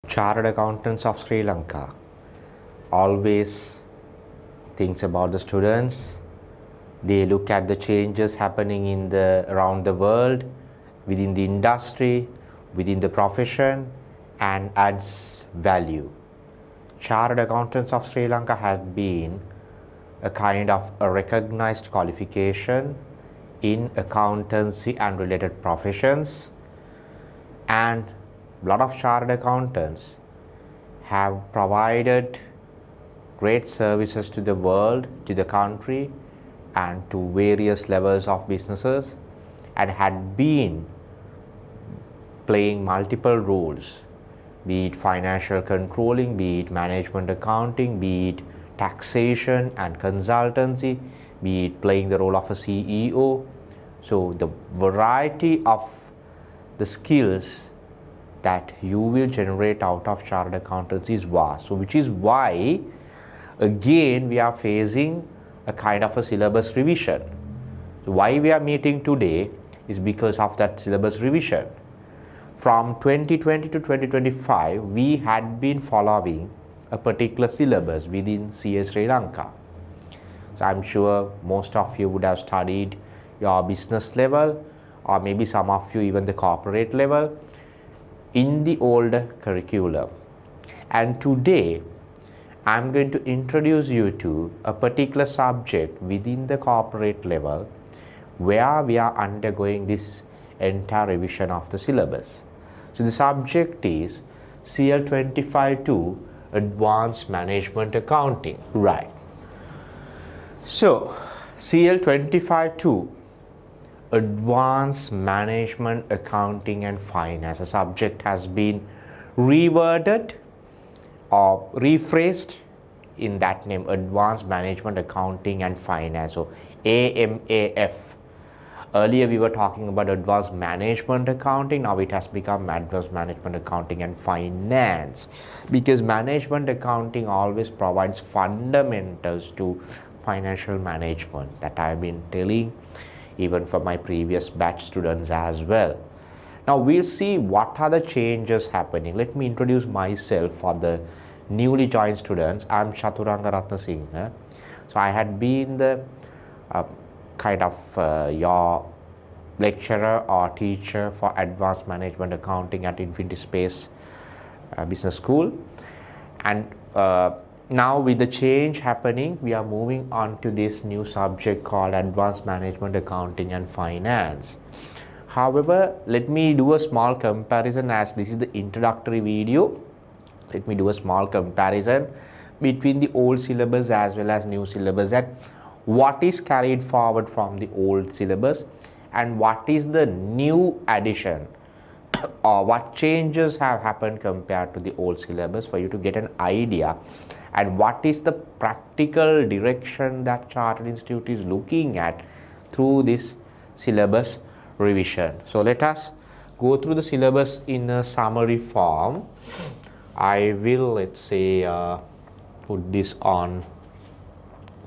Chartered Accountants of Sri Lanka always thinks about the students. They look at the changes happening around the world, within the industry, within the profession, and adds value. Chartered Accountants of Sri Lanka has been a kind of a recognized qualification in accountancy and related professions, and a lot of chartered accountants have provided great services to the world, to the country, and to various levels of businesses, and had been playing multiple roles, be it financial controlling, be it management accounting, be it taxation and consultancy, be it playing the role of a CEO. So the variety of the skills that you will generate out of chartered accountants is vast. So which is why again we are facing a kind of a syllabus revision. So why we are meeting today is because of that syllabus revision. From 2020 to 2025, we had been following a particular syllabus within CASriLanka. So I'm sure most of you would have studied your business level, or maybe some of you even the corporate level, in the older curriculum. And today I'm going to introduce you to a particular subject within the corporate level where we are undergoing this entire revision of the syllabus. So the subject is CL-25-2, Advanced Management Accounting. Right. So CL-25-2, Advanced Management Accounting and Finance. The subject has been reworded or rephrased in that name, Advanced Management Accounting and Finance, so AMAF. Earlier we were talking about Advanced Management Accounting, now it has become Advanced Management Accounting and Finance, because management accounting always provides fundamentals to financial management that I have been telling even for my previous batch students as well. Now we'll see what are the changes happening. Let me introduce myself for the newly joined students. I'm Chaturanga Ratnasinghe. So I had been the kind of your lecturer or teacher for Advanced Management Accounting at Infinity Space Business School. And now with the change happening, we are moving on to this new subject called Advanced Management Accounting and Finance. However, let me do a small comparison, as this is the introductory video. Let me do a small comparison between the old syllabus as well as new syllabus, and what is carried forward from the old syllabus and what is the new addition or what changes have happened compared to the old syllabus, for you to get an idea, and what is the practical direction that Chartered Institute is looking at through this syllabus revision. So let us go through the syllabus in a summary form. I will, let's say, put this on.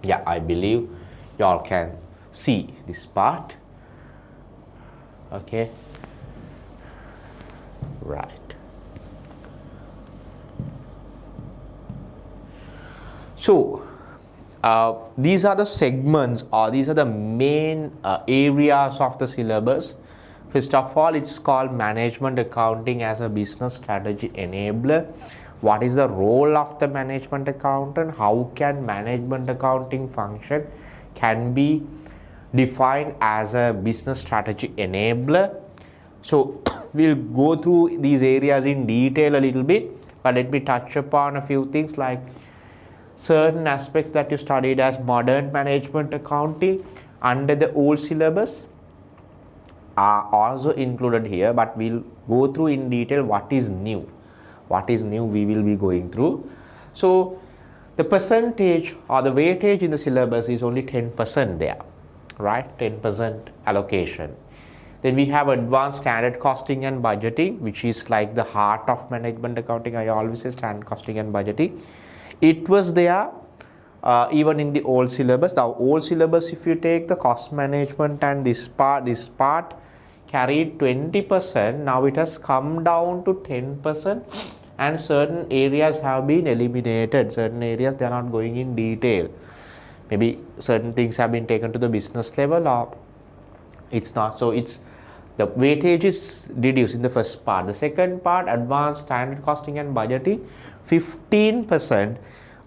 Yeah, I believe you all can see this part. Okay. Right. So these are the segments, or these are the main areas of the syllabus. First of all, it's called Management Accounting as a Business Strategy Enabler. What is the role of the management accountant? How can management accounting function can be defined as a business strategy enabler? So we'll go through these areas in detail a little bit, but let me touch upon a few things like certain aspects that you studied as modern management accounting under the old syllabus are also included here, but we'll go through in detail what is new. What is new we will be going through. So the percentage or the weightage in the syllabus is only 10% there, right? 10% allocation. Then we have advanced standard costing and budgeting, which is like the heart of management accounting. I always say standard costing and budgeting. It was there even in the old syllabus. The old syllabus, if you take the cost management and this part carried 20%. Now it has come down to 10%, and certain areas have been eliminated. Certain areas they are not going in detail. Maybe certain things have been taken to the business level, or it's not. So it's the weightage is reduced in the first part. The second part, advanced standard costing and budgeting, 15%.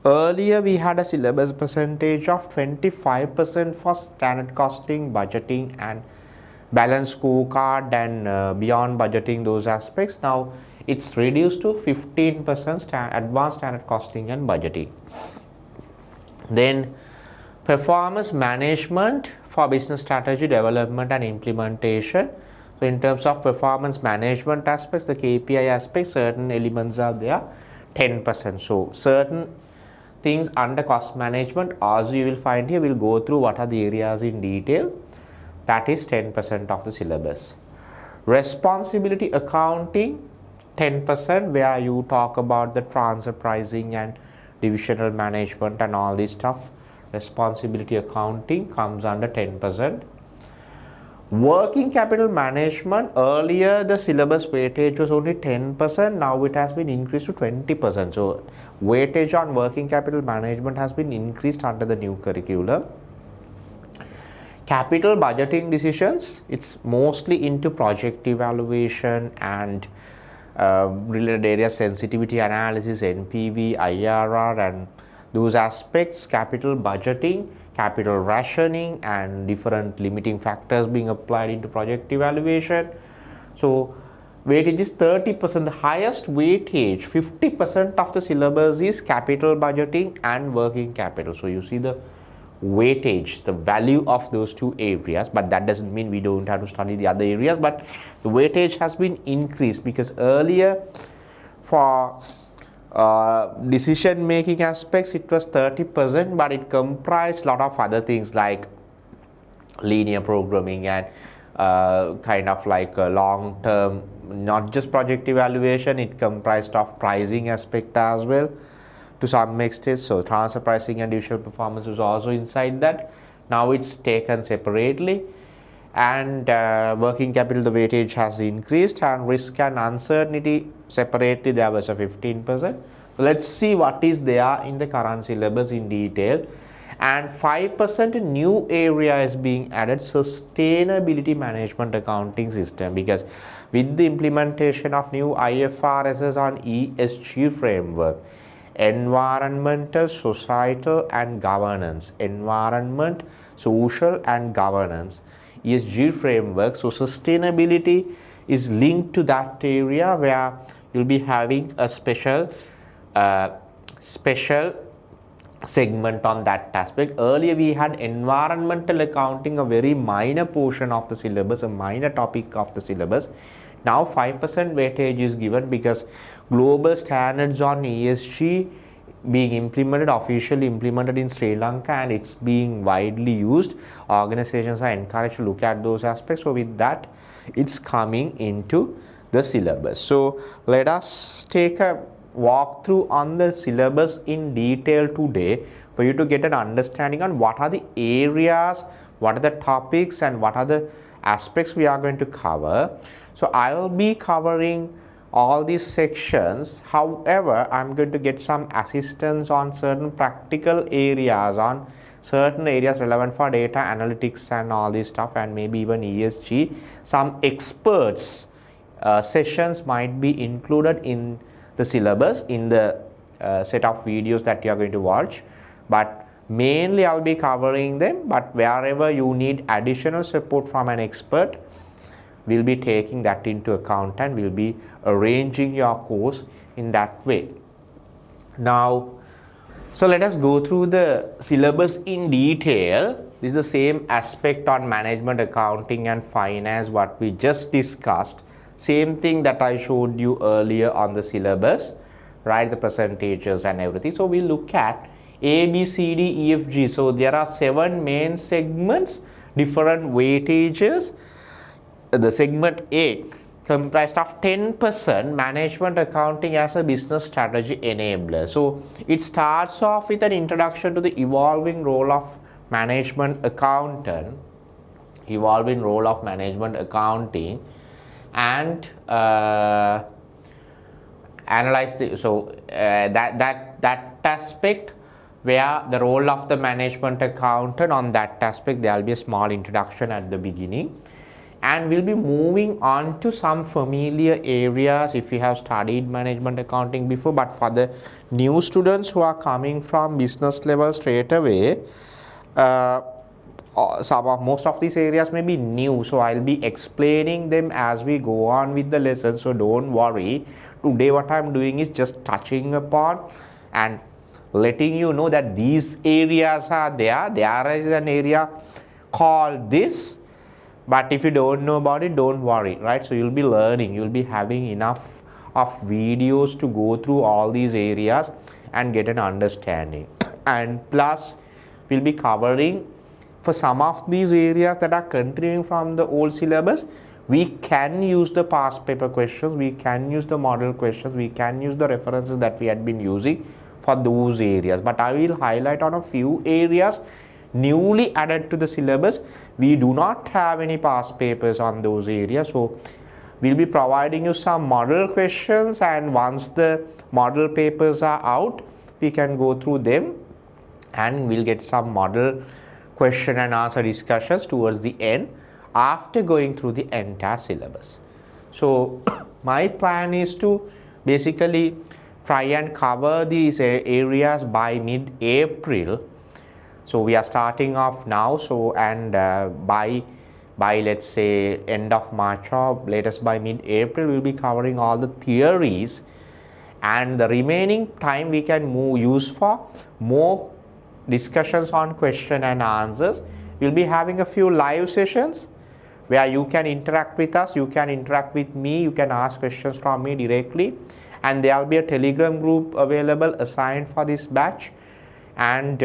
Earlier we had a syllabus percentage of 25% for standard costing, budgeting and balance scorecard and beyond budgeting, those aspects. Now it's reduced to 15% advanced standard costing and budgeting. Then performance management for business strategy development and implementation. So in terms of performance management aspects, the KPI aspects, certain elements are there, 10%. So certain things under cost management, as you will find here, we'll go through what are the areas in detail. That is 10% of the syllabus. Responsibility accounting, 10%, where you talk about the transfer pricing and divisional management and all this stuff. Responsibility accounting comes under 10%. Working capital management, earlier the syllabus weightage was only 10%, now it has been increased to 20%. So weightage on working capital management has been increased under the new curriculum. Capital budgeting decisions, it's mostly into project evaluation and related areas, sensitivity analysis, NPV, IRR and those aspects. Capital budgeting, capital rationing and different limiting factors being applied into project evaluation. So weightage is 30%. The highest weightage, 50% of the syllabus is capital budgeting and working capital. So you see the weightage, the value of those two areas, but that doesn't mean we don't have to study the other areas, but the weightage has been increased because earlier for decision making aspects it was 30%, but it comprised a lot of other things like linear programming and kind of like a long term, not just project evaluation, it comprised of pricing aspect as well to some extent. So transfer pricing and divisional performance was also inside that. Now it's taken separately, and working capital, the weightage has increased, and risk and uncertainty separately there was a 15%. So let's see what is there in the current syllabus in detail. And 5% new area is being added, sustainability management accounting system, because with the implementation of new IFRSs on ESG framework, environmental, societal and governance, environment, social and governance, ESG framework. So sustainability is linked to that area where you'll be having a special segment on that aspect. Earlier we had environmental accounting, a very minor portion of the syllabus, a minor topic of the syllabus. Now 5% weightage is given because global standards on ESG being implemented, officially implemented in Sri Lanka, and it's being widely used. Organizations are encouraged to look at those aspects. So with that, it's coming into the syllabus. So let us take a walk through on the syllabus in detail today for you to get an understanding on what are the areas, what are the topics and what are the aspects we are going to cover. So I'll be covering all these sections. However, I'm going to get some assistance on certain practical areas, on certain areas relevant for data analytics and all this stuff, and maybe even ESG. Some experts sessions might be included in the syllabus in the set of videos that you are going to watch, but mainly I'll be covering them. But wherever you need additional support from an expert, we'll be taking that into account and we'll be arranging your course in that way. Now, so let us go through the syllabus in detail. This is the same aspect on management, accounting and finance what we just discussed. Same thing that I showed you earlier on the syllabus, right? The percentages and everything. So we'll look at A, B, C, D, E, F, G. So there are 7 main segments, different weightages. The segment A comprised of 10% management accounting as a business strategy enabler. So it starts off with an introduction to the evolving role of management accountant, evolving role of management accounting, and analyze the, so that aspect where the role of the management accountant, on that aspect there will be a small introduction at the beginning, and we'll be moving on to some familiar areas if you have studied management accounting before. But for the new students who are coming from business level straight away, most of these areas may be new, so I'll be explaining them as we go on with the lesson, so don't worry. Today what I'm doing is just touching upon and letting you know that these areas are there. There is an area called this, but if you don't know about it, don't worry, right? So you'll be learning, you'll be having enough of videos to go through all these areas and get an understanding. And plus we'll be covering, for some of these areas that are continuing from the old syllabus, we can use the past paper questions, we can use the model questions, we can use the references that we had been using for those areas. But I will highlight on a few areas newly added to the syllabus. We do not have any past papers on those areas, so we'll be providing you some model questions, and once the model papers are out, we can go through them and we'll get some model question and answer discussions towards the end after going through the entire syllabus. So my plan is to basically try and cover these areas by mid-April. So we are starting off now, so and by let's say end of March or latest by mid-April, we'll be covering all the theories, and the remaining time we can use for more discussions on question and answers. We'll be having a few live sessions where you can interact with us, you can interact with me, you can ask questions from me directly, and there will be a Telegram group available assigned for this batch, and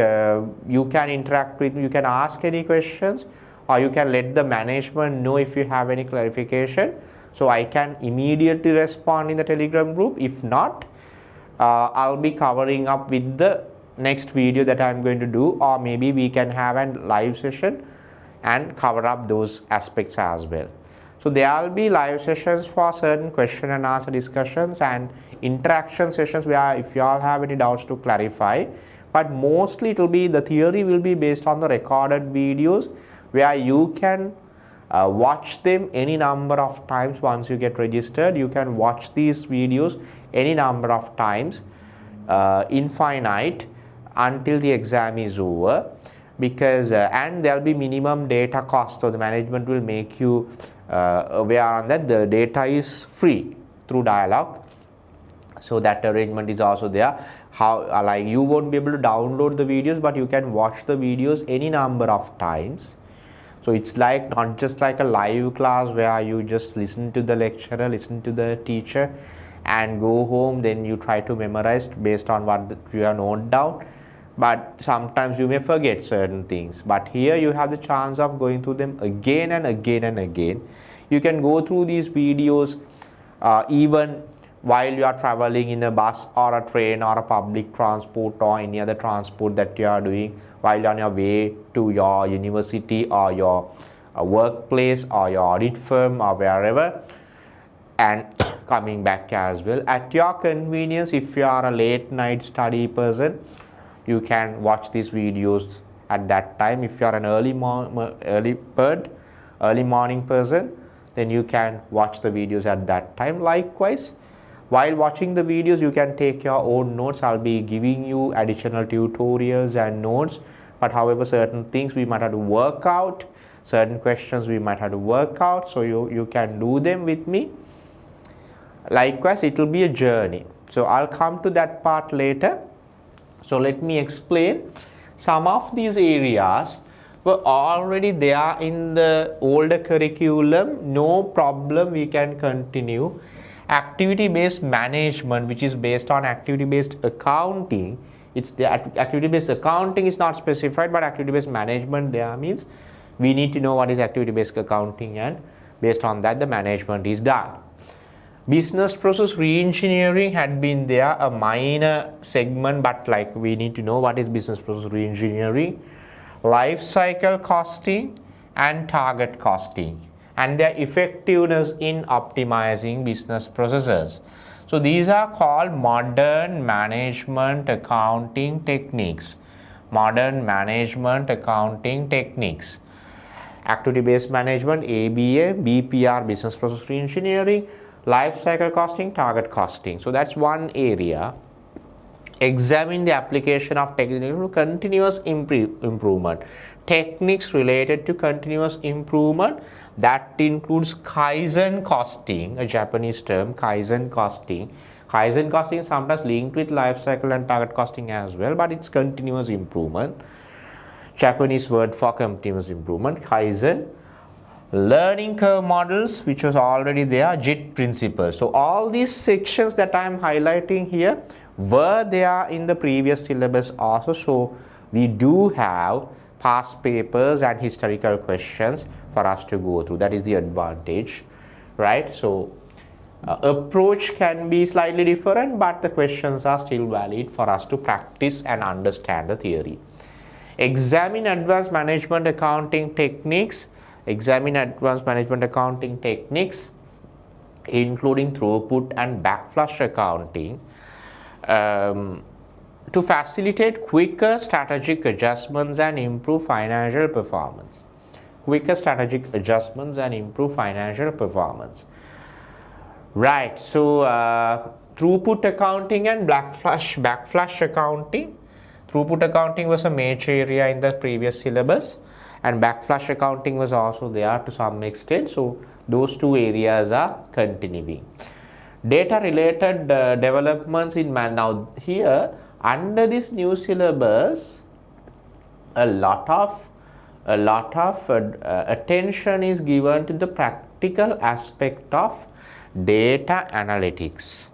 you can interact with me, you can ask any questions, or you can let the management know if you have any clarification, so I can immediately respond in the Telegram group. If not, I'll be covering up with the next video that I'm going to do, or maybe we can have a live session and cover up those aspects as well. So there will be live sessions for certain question and answer discussions and interaction sessions where if you all have any doubts to clarify, but mostly it will be, the theory will be based on the recorded videos where you can watch them any number of times. Once you get registered, you can watch these videos any number of times, infinite, until the exam is over, because and there will be minimum data cost, so the management will make you aware on that. The data is free through Dialog, so that arrangement is also there. How like you won't be able to download the videos, but you can watch the videos any number of times. So it's like not just like a live class where you just listen to the lecturer, listen to the teacher and go home, then you try to memorize based on what you have noted down, but sometimes you may forget certain things. But here you have the chance of going through them again and again and again. You can go through these videos even while you are traveling in a bus or a train or a public transport or any other transport that you are doing while on your way to your university or your workplace or your audit firm or wherever, and coming back as well at your convenience. If you are a late night study person, you can watch these videos at that time. If you are an early morning person, then you can watch the videos at that time. Likewise, while watching the videos, you can take your own notes. I'll be giving you additional tutorials and notes, but however certain things we might have to work out, certain questions we might have to work out, so you can do them with me. Likewise, it will be a journey, so I'll come to that part later. So let me explain. Some of these areas were already there in the older curriculum, no problem, we can continue. Activity-based management, which is based on activity-based accounting, it's the activity-based accounting is not specified, but activity-based management there means we need to know what is activity-based accounting, and based on that the management is done. Business process reengineering had been there, a minor segment, but like we need to know what is business process reengineering. Life cycle costing and target costing, and their effectiveness in optimizing business processes. So these are called modern management accounting techniques. Modern management accounting techniques. Activity-based management, ABA, BPR, business process engineering, life cycle costing, target costing. So that's one area. Examine the application of technical continuous improvement. Techniques related to continuous improvement, that includes Kaizen costing, a Japanese term, Kaizen costing. Kaizen costing is sometimes linked with life cycle and target costing as well, but it's continuous improvement. Japanese word for continuous improvement, Kaizen. Learning curve models, which was already there, JIT principles. So all these sections that I am highlighting here were there in the previous syllabus also. So we do have past papers and historical questions for us to go through. That is the advantage, right? So approach can be slightly different, but the questions are still valid for us to practice and understand the theory. Examine advanced management accounting techniques. Examine advanced management accounting techniques, including throughput and backflush accounting, to facilitate quicker strategic adjustments and improve financial performance. Quicker strategic adjustments and improve financial performance. Right, so throughput accounting and backflush accounting. Throughput accounting was a major area in the previous syllabus, and backflush accounting was also there to some extent. So those two areas are continuing. Data related developments in now here under this new syllabus, a lot of attention is given to the practical aspect of data analytics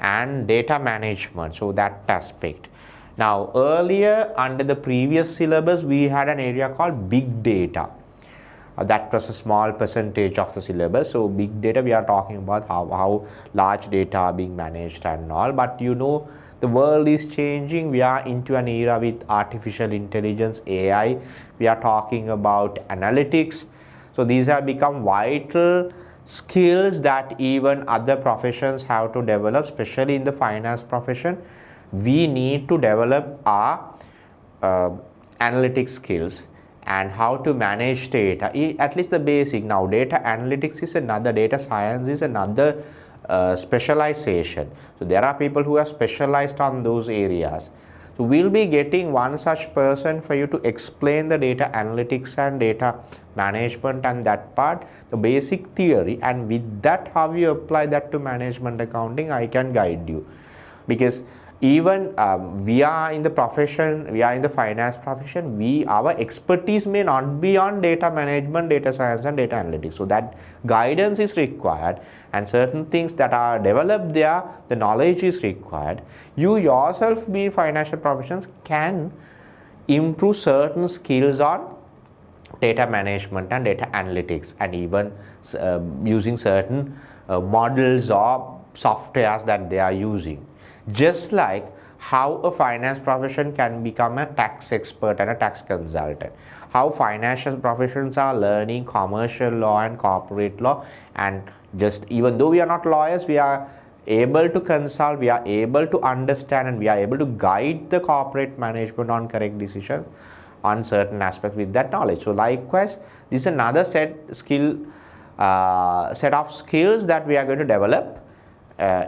and data management. So that aspect. Now earlier under the previous syllabus we had an area called big data. That was a small percentage of the syllabus. So big data, we are talking about how large data are being managed and all. But you know, the world is changing. We are into an era with artificial intelligence, AI. We are talking about analytics. So these have become vital skills that even other professions have to develop, especially in the finance profession. We need to develop our analytics skills and how to manage data, at least the basic. Now data analytics is another, data science is another specialization. So there are people who are specialized on those areas. So we'll be getting one such person for you to explain the data analytics and data management and that part, the basic theory, and with that how you apply that to management accounting, I can guide you. Because even we are in the profession, we are in the finance profession, our expertise may not be on data management, data science and data analytics. So that guidance is required, and certain things that are developed there, the knowledge is required. You yourself, being financial professions, can improve certain skills on data management and data analytics, and even using certain models or softwares that they are using. Just like how a finance profession can become a tax expert and a tax consultant, how financial professions are learning commercial law and corporate law, and just even though we are not lawyers, we are able to consult, we are able to understand, and we are able to guide the corporate management on correct decisions on certain aspects with that knowledge. So likewise, this is another set of skills that we are going to develop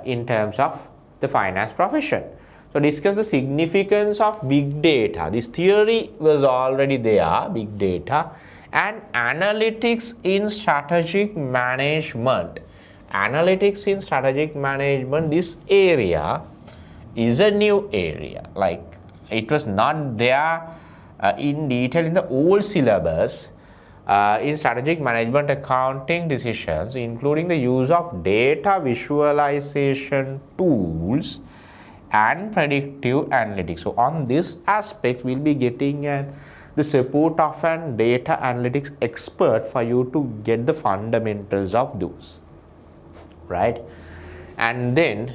in terms of the finance profession. So discuss the significance of big data. This theory was already there, big data and analytics in strategic management. Analytics in strategic management, this area is a new area. Like it was not there in detail in the old syllabus. In strategic management accounting decisions, including the use of data visualization tools and predictive analytics. So on this aspect, we'll be getting the support of an data analytics expert for you to get the fundamentals of those, right? And then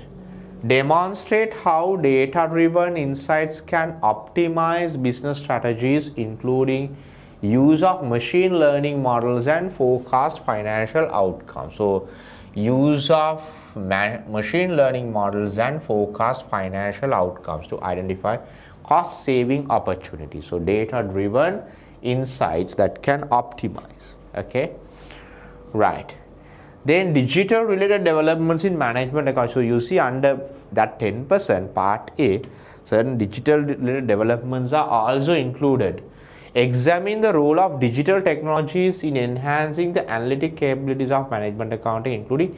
demonstrate how data-driven insights can optimize business strategies, including use of machine learning models and forecast financial outcomes. So use of machine learning models and forecast financial outcomes to identify cost saving opportunities. So data driven insights that can optimize. Okay, right. Then digital related developments in management accounts. So you see under that 10% part A, certain digital related developments are also included. Examine the role of digital technologies in enhancing the analytic capabilities of management accounting,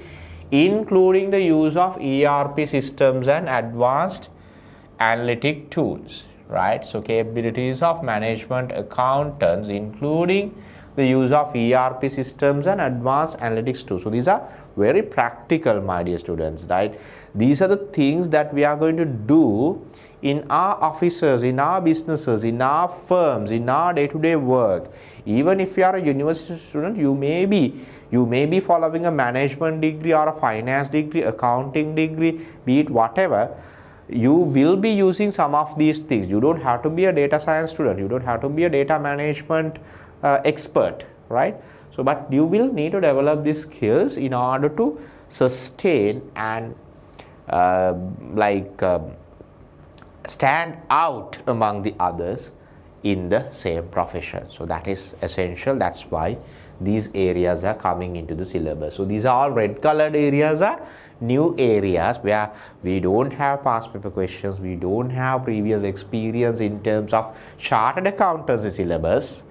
including the use of ERP systems and advanced analytic tools, right? So capabilities of management accountants, including the use of ERP systems and advanced analytics tools. So these are very practical, my dear students, right? These are the things that we are going to do in our offices, in our businesses, in our firms, in our day-to-day work. Even if you are a university student, you may be following a management degree or a finance degree, accounting degree, be it whatever. You will be using some of these things. You don't have to be a data science student. You don't have to be a data management expert, right? So, but you will need to develop these skills in order to sustain and stand out among the others in the same profession. So that is essential. That's why these areas are coming into the syllabus. So these are all red colored areas are new areas where we don't have past paper questions, we don't have previous experience in terms of chartered accountancy syllabus.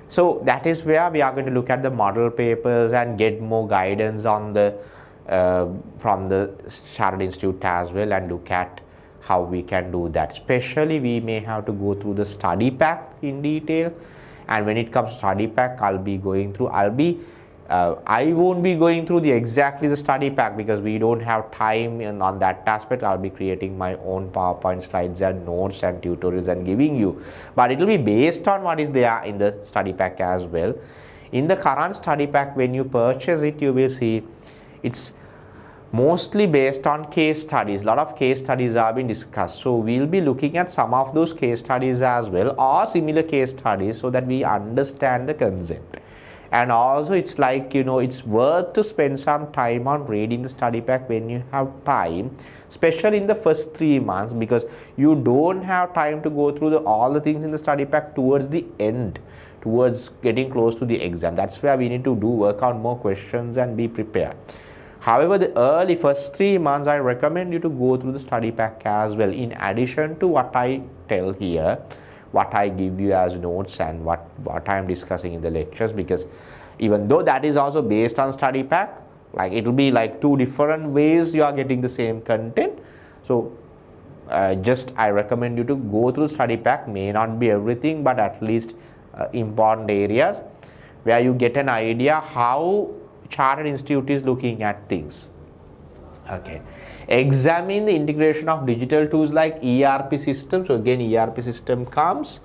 So that is where we are going to look at the model papers and get more guidance on the from the Chartered Institute as well, and look at how we can do that. Especially we may have to go through the study pack in detail, and when it comes to study pack, I won't be going through exactly the study pack because we don't have time on that aspect. I'll be creating my own PowerPoint slides and notes and tutorials and giving you, but it will be based on what is there in the study pack as well. In the current study pack, when you purchase it, you will see it's mostly based on case studies. A lot of case studies are being discussed. So we'll be looking at some of those case studies as well, or similar case studies, so that we understand the concept. And also it's like, it's worth to spend some time on reading the study pack when you have time, especially in the first 3 months, because you don't have time to go through all the things in the study pack towards the end, towards getting close to the exam. That's where we need to work out more questions and be prepared. However, the early first 3 months, I recommend you to go through the study pack as well, in addition to what I tell here, what I give you as notes, and what I am discussing in the lectures, because even though that is also based on study pack, like it will be like 2 different ways you are getting the same content. So I recommend you to go through study pack. May not be everything, but at least important areas where you get an idea how Chartered Institute is looking at things. Okay, examine the integration of digital tools like ERP systems. So again, ERP system comes,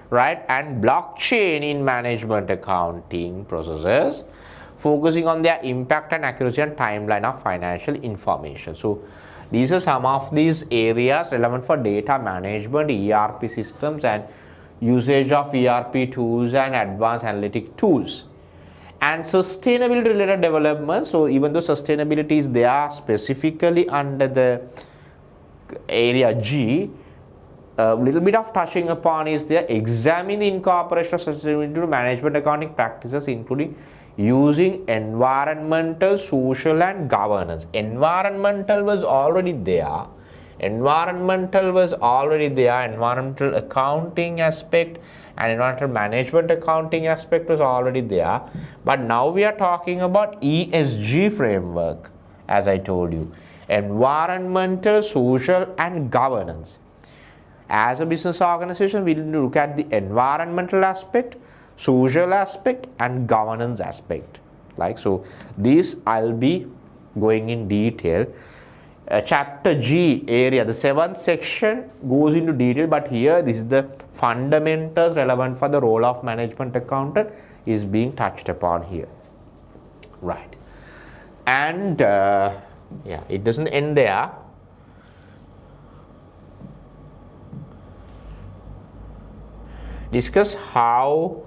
right, and blockchain in management accounting processes, focusing on their impact and accuracy and timeline of financial information. So these are some of these areas relevant for data management, ERP systems, and usage of ERP tools and advanced analytic tools. And sustainability related developments. So even though sustainability is there specifically under the area G, a little bit of touching upon is there. Examine the incorporation of sustainability to management accounting practices, including using environmental, social, and governance. Environmental was already there. Environmental accounting aspect and environmental management accounting aspect was already there, but now we are talking about ESG framework. As I told you, environmental, social, and governance. As a business organization, we need to look at the environmental aspect, social aspect, and governance aspect. So this I'll be going in detail. Chapter G area, the 7th section goes into detail, but here this is the fundamentals relevant for the role of management accountant is being touched upon here, right? And it doesn't end there. Discuss how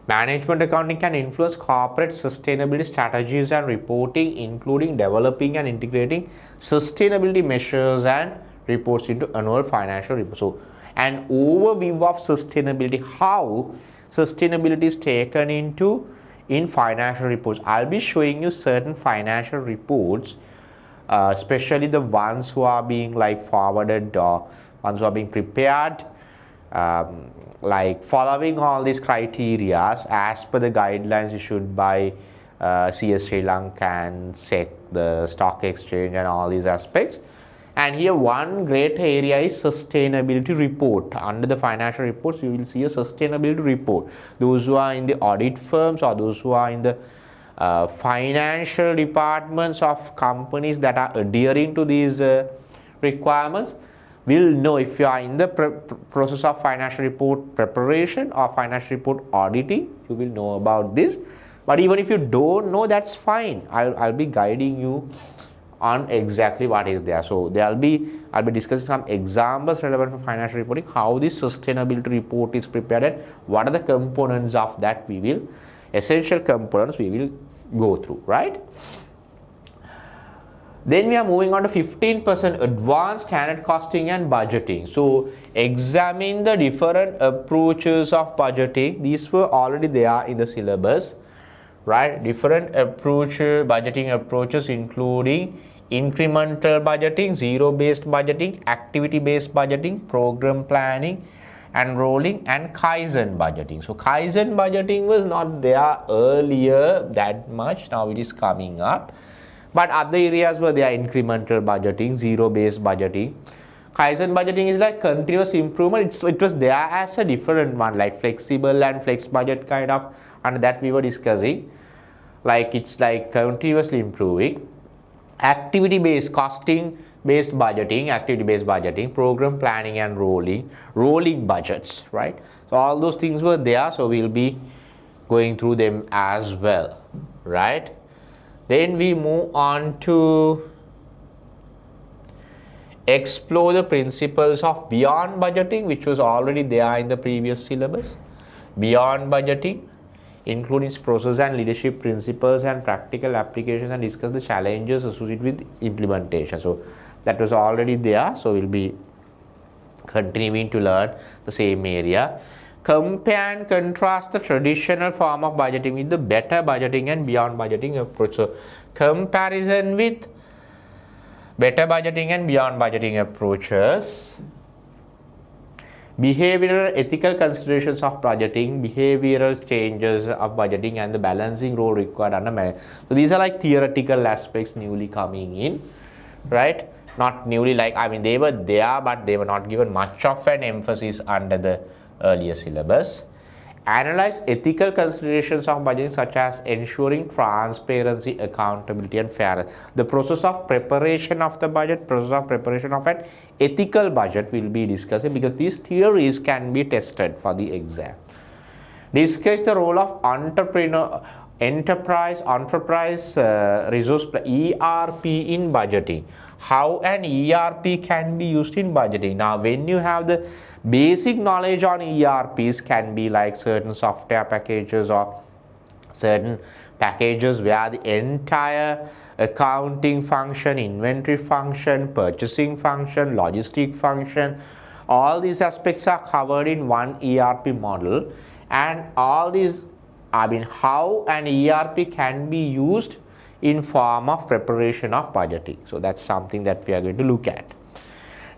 Management accounting can influence corporate sustainability strategies and reporting, including developing and integrating sustainability measures and reports into annual financial reports. So, an overview of sustainability, how sustainability is taken into in financial reports. I'll be showing you certain financial reports, especially the ones who are being like forwarded or ones who are being prepared, like following all these criteria as per the guidelines issued by CASriLanka and SEC, the stock exchange, and all these aspects. And here one great area is sustainability report. Under the financial reports, you will see a sustainability report. Those who are in the audit firms or those who are in the financial departments of companies that are adhering to these requirements will know. If you are in the process of financial report preparation or financial report auditing, you will know about this. But even if you don't know, that's fine. I'll be guiding you on exactly what is there. So I'll be discussing some examples relevant for financial reporting, how this sustainability report is prepared, and what are the components of that essential components we will go through, right? Then we are moving on to 15% advanced standard costing and budgeting. So examine the different approaches of budgeting. These were already there in the syllabus, right? Different budgeting approaches, including incremental budgeting, zero-based budgeting, activity-based budgeting, program planning and rolling, and Kaizen budgeting. So Kaizen budgeting was not there earlier that much. Now it is coming up. But other areas were there: incremental budgeting, zero-based budgeting. Kaizen budgeting is like continuous improvement. It was there as a different one, like flexible and flex budget kind of, and that we were discussing. Like it's like continuously improving. Activity-based costing based budgeting, activity-based budgeting, program planning and rolling budgets, right? So all those things were there. So we'll be going through them as well, right? Then we move on to explore the principles of beyond budgeting, which was already there in the previous syllabus. Beyond budgeting, include its process and leadership principles and practical applications, and discuss the challenges associated with implementation. So that was already there. So we'll be continuing to learn the same area. Compare and contrast the traditional form of budgeting with the better budgeting and beyond budgeting approach. So comparison with better budgeting and beyond budgeting approaches. Behavioral ethical considerations of budgeting, behavioral changes of budgeting, and the balancing role required under management. So these are like theoretical aspects newly coming in, right? Not newly, like, I mean, they were there, but they were not given much of an emphasis under the earlier syllabus. Analyze ethical considerations of budgeting, such as ensuring transparency, accountability, and fairness. The process of preparation of the budget, process of preparation of an ethical budget will be discussed, because these theories can be tested for the exam. Discuss the role of enterprise resource ERP in budgeting. How an ERP can be used in budgeting. Now, when you have the basic knowledge on ERPs, can be like certain software packages or certain packages where the entire accounting function, inventory function, purchasing function, logistic function, all these aspects are covered in one ERP model. And all these, I mean, how an ERP can be used in form of preparation of budgeting. So that's something that we are going to look at.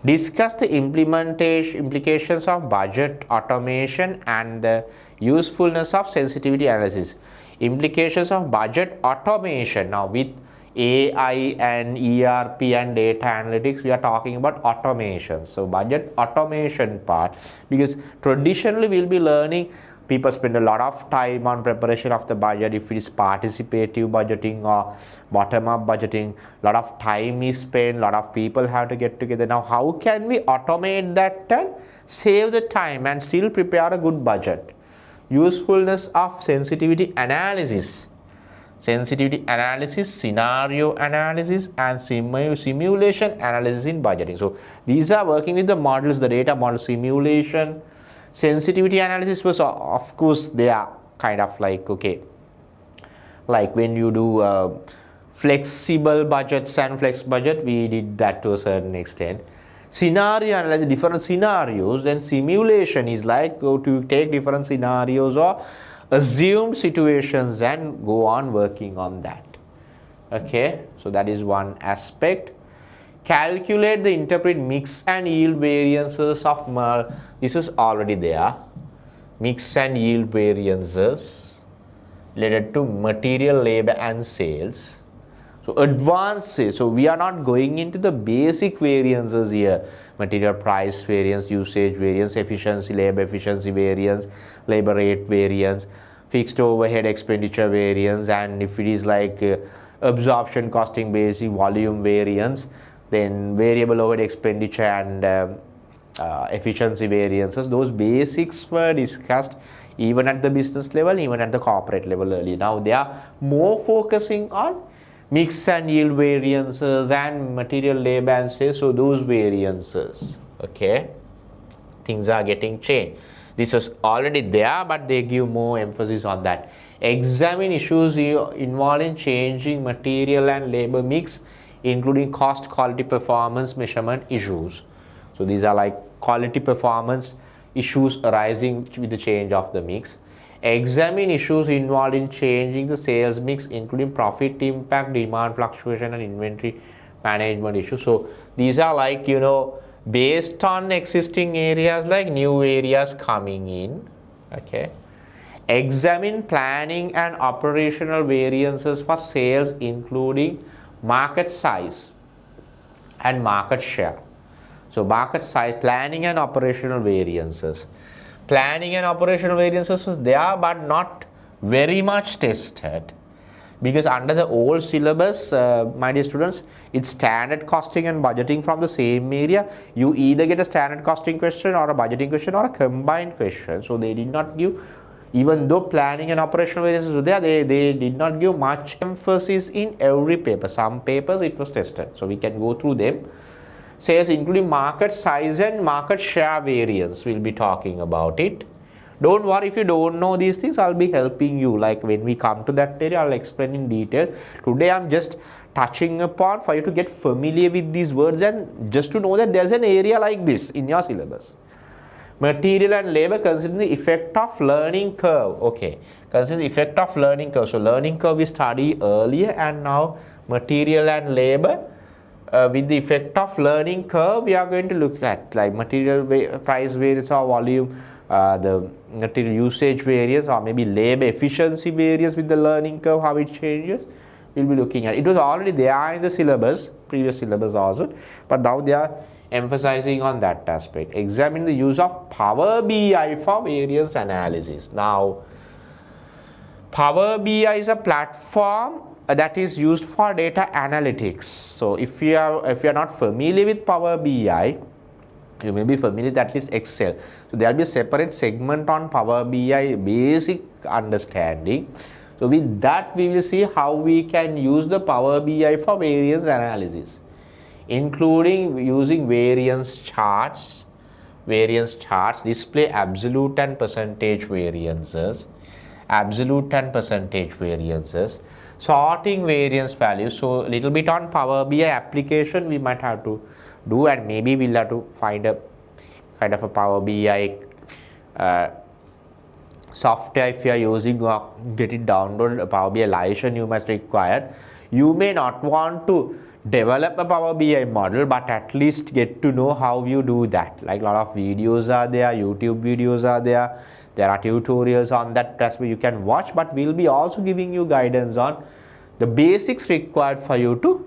Discuss the implications of budget automation and the usefulness of sensitivity analysis. Implications of budget automation. Now with AI and ERP and data analytics, we are talking about automation. So budget automation part, because traditionally we'll be learning, people spend a lot of time on preparation of the budget. If it is participative budgeting or bottom-up budgeting, a lot of time is spent, a lot of people have to get together. Now, how can we automate that and save the time and still prepare a good budget? Usefulness of sensitivity analysis. Sensitivity analysis, scenario analysis, and simulation analysis in budgeting. So, these are working with the models, the data model, simulation. Sensitivity analysis was, of course, there kind of like, okay, like when you do flexible budgets and flex budget, we did that to a certain extent. Scenario analysis, different scenarios, then simulation is like go to take different scenarios or assumed situations and go on working on that. Okay, so that is one aspect. Calculate the interpret mix and yield variances of this is already there. Mix and yield variances related to material, labor and sales. So advanced sales, so we are not going into the basic variances here. Material price variance, usage variance, efficiency, labor efficiency variance, labor rate variance, fixed overhead expenditure variance, and if it is like absorption costing basic volume variance, then variable overhead expenditure and efficiency variances. Those basics were discussed even at the business level, even at the corporate level earlier. Now they are more focusing on mix and yield variances and material, labor and sales. So those variances, okay, things are getting changed. This was already there, but they give more emphasis on that. Examine issues involved in changing material and labor mix, including cost, quality, performance, measurement issues. So these are like quality, performance issues arising with the change of the mix. Examine issues involved in changing the sales mix, including profit impact, demand fluctuation and inventory management issues. So these are like, you know, based on existing areas, like new areas coming in. Okay. Examine planning and operational variances for sales, including market size and market share. So market size, planning and operational variances. Planning and operational variances was there, but not very much tested, because under the old syllabus, my dear students, it's standard costing and budgeting from the same area. You either get a standard costing question or a budgeting question or a combined question. So they did not give, even though planning and operational variances were there, they did not give much emphasis in every paper. Some papers it was tested, so we can go through them. Sales including market size and market share variance, we'll be talking about it. Don't worry if you don't know these things, I'll be helping you. Like when we come to that area, I'll explain in detail. Today I'm just touching upon for you to get familiar with these words and just to know that there's an area like this in your syllabus. Material and labor, considering the effect of learning curve. Okay, consider the effect of learning curve. So learning curve we studied earlier, and now material and labor. With the effect of learning curve, we are going to look at like material price variance or volume, the material usage variance, or maybe labor efficiency variance with the learning curve, how it changes. We'll be looking at it. It was already there in the syllabus, previous syllabus also, but now they are emphasizing on that aspect. Examine the use of Power BI for variance analysis. Now, Power BI is a platform that is used for data analytics. So if you are not familiar with Power BI, you may be familiar with at least Excel. So there will be a separate segment on Power BI basic understanding. So with that, we will see how we can use the Power BI for variance analysis, including using variance charts, display absolute and percentage variances, sorting variance values. So a little bit on Power BI application we might have to do, and maybe we'll have to find a kind of a Power BI software if you are using, or get it downloaded. A Power BI license you must require. You may not want to develop a Power BI model, but at least get to know how you do that. Like a lot of videos are there, YouTube videos are there. There are tutorials on that aspect you can watch, but we'll be also giving you guidance on the basics required for you to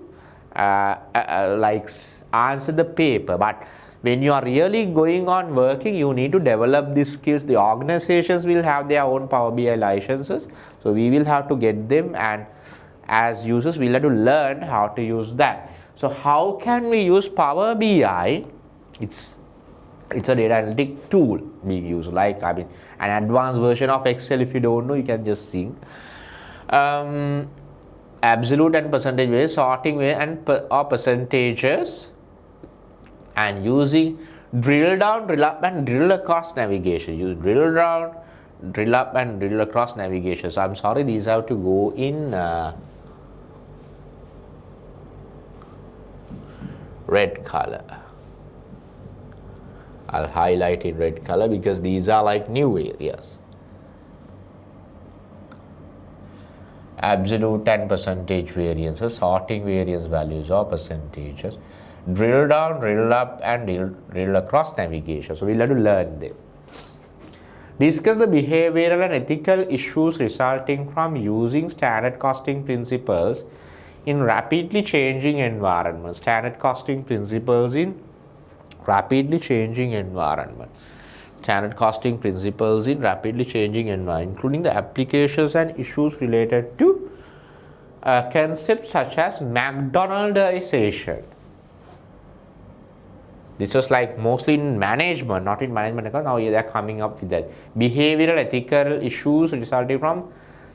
like answer the paper. But when you are really going on working, you need to develop these skills. The organizations will have their own Power BI licenses, so we will have to get them, and as users we'll have to learn how to use that. So how can we use Power BI? It's a data analytic tool being used, like an advanced version of Excel. If you don't know, you can just see. Absolute and percentage variance, sorting variance or percentages, and using drill down, drill up and drill across navigation. Use drill down, drill up and drill across navigation. So I'm sorry, these have to go in red color. I'll highlight in red color because these are like new areas. Absolute and percentage variances, sorting variance values or percentages, drill down, drill up and drill across navigation. So we'll have to learn them. Discuss the behavioral and ethical issues resulting from using standard costing principles in rapidly changing environments. Standard costing principles in rapidly changing environment. Standard costing principles in rapidly changing environment, including the applications and issues related to concepts such as McDonaldization. This was like mostly in management, not in management account. Now they are coming up with that. Behavioral, ethical issues resulting from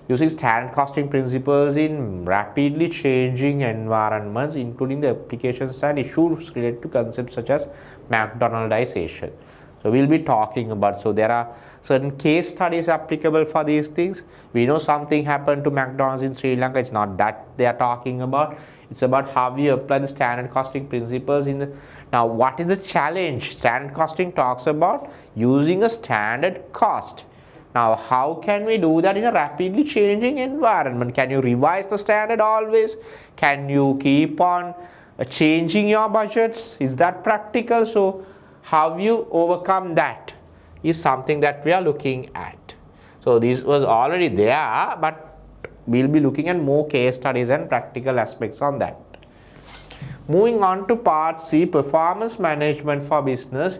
using standard costing principles in rapidly changing environments, including the applications and issues related to concepts such as McDonaldization. So we'll be talking about, so there are certain case studies applicable for these things. We know something happened to McDonald's in Sri Lanka. It's not that they are talking about. It's about how we apply the standard costing principles in the. Now, what is the challenge? Standard costing talks about using a standard cost. Now, how can we do that in a rapidly changing environment? Can you revise the standard always? Can you keep on changing your budgets? Is that practical? So, how you overcome that is something that we are looking at. So, this was already there, but we'll be looking at more case studies and practical aspects on that. Moving on to part C, performance management for business.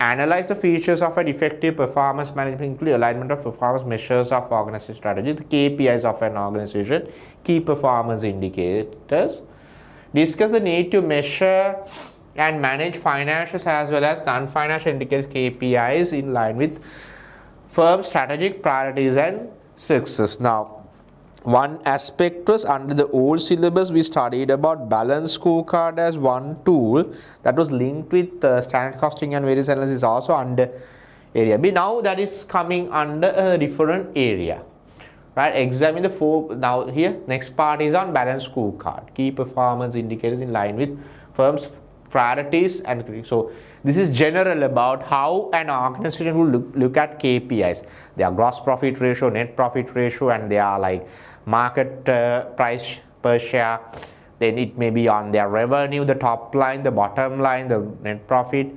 Analyze the features of an effective performance management, including alignment of performance measures of organization strategy, the KPIs of an organization, key performance indicators. Discuss the need to measure and manage financials as well as non-financial indicators, KPIs, in line with firm strategic priorities and success. Now, one aspect was under the old syllabus we studied about balance scorecard as one tool that was linked with standard costing and variance analysis, also under area B. Now that is coming under a different area, right? Examine the four. Now here next part is on balance scorecard, key performance indicators in line with firm's priorities. And so this is general about how an organization will look at KPIs. They are gross profit ratio, net profit ratio, and they are like market price per share. Then it may be on their revenue, the top line, the bottom line, the net profit,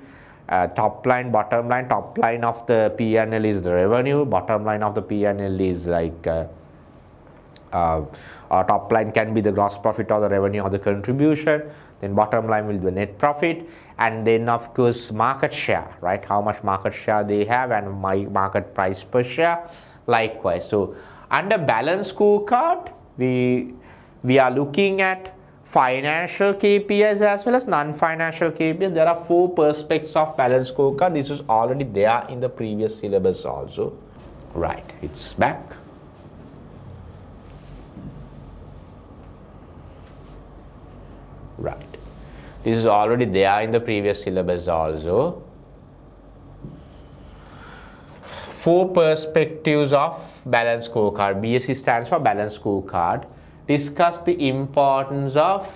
top line, bottom line. Top line of the P&L is the revenue, bottom line of the P&L is like or top line can be the gross profit or the revenue or the contribution. Then bottom line will be the net profit, and then of course market share, right? How much market share they have and my market price per share, likewise. So under balance scorecard, we are looking at financial KPIs as well as non-financial KPIs. There are 4 perspectives of balance scorecard. This was already there in the previous syllabus also. Right, it's back. Right. This is already there in the previous syllabus also. 4 perspectives of balance scorecard. BSc stands for balance scorecard. Discuss the importance of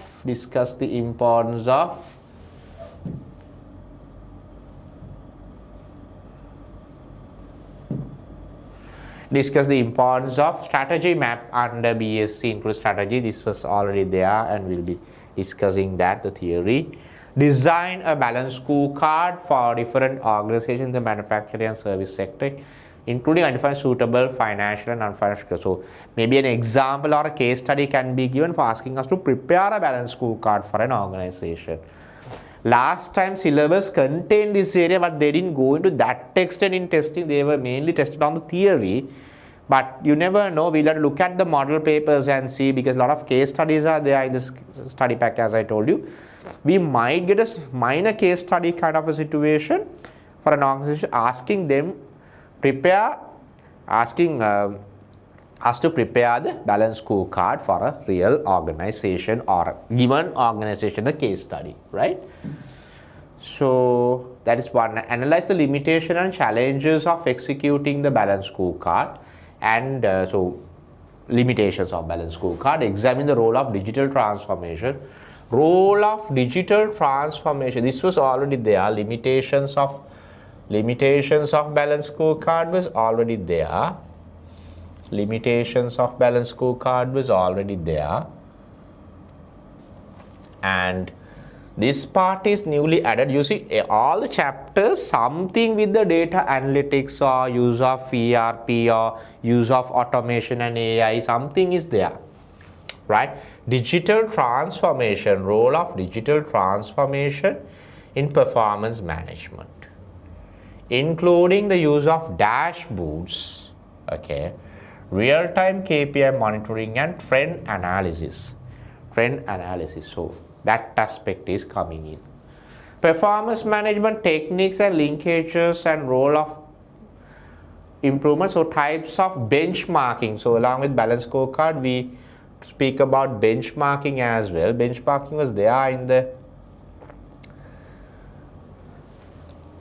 strategy map under BSc include strategy. This was already there and we'll be discussing that, the theory. Design a balance scorecard for different organizations in the manufacturing and service sector, including identifying suitable financial and non-financial. So maybe an example or a case study can be given for asking us to prepare a balance scorecard for an organization. Last time syllabus contained this area, but they didn't go into that extent in testing. They were mainly tested on the theory. But you never know, we'll have to look at the model papers and see, because a lot of case studies are there in this study pack, as I told you. We might get a minor case study kind of a situation for an organization, asking us to prepare the balance scorecard for a real organization or a given organization, the case study, right? So That is one. Analyze the limitation and challenges of executing the balance scorecard, and limitations of balance scorecard. Examine the role of digital transformation. Role of digital transformation. This was already there. Limitations of balance scorecard was already there. Limitations of balance scorecard was already there. And this part is newly added. You see, all the chapters, something with the data analytics or use of ERP or use of automation and AI, something is there, right? Digital transformation, role of digital transformation in performance management, including the use of dashboards, okay, real-time KPI monitoring and trend analysis. So that aspect is coming in. Performance management techniques and linkages and role of improvement. So types of benchmarking. So along with balance scorecard, we speak about benchmarking as well. Benchmarking was there in the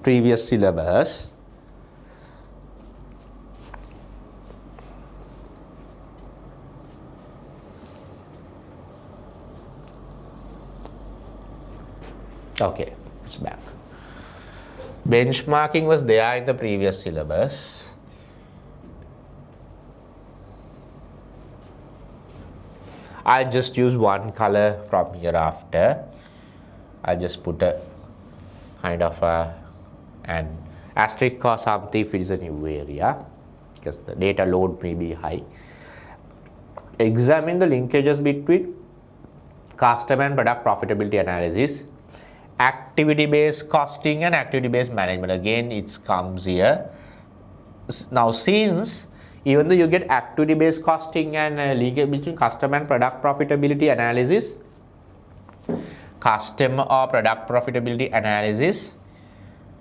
previous syllabus. Okay, it's back. Benchmarking was there in the previous syllabus. I'll just use one color from here after. I'll just put a kind of an asterisk or something if it is a new area, because the data load may be high. Examine the linkages between customer and product profitability analysis, activity-based costing and activity-based management. Again, it comes here. Now, since even though you get activity-based costing and linkage between customer and product profitability analysis, customer or product profitability analysis,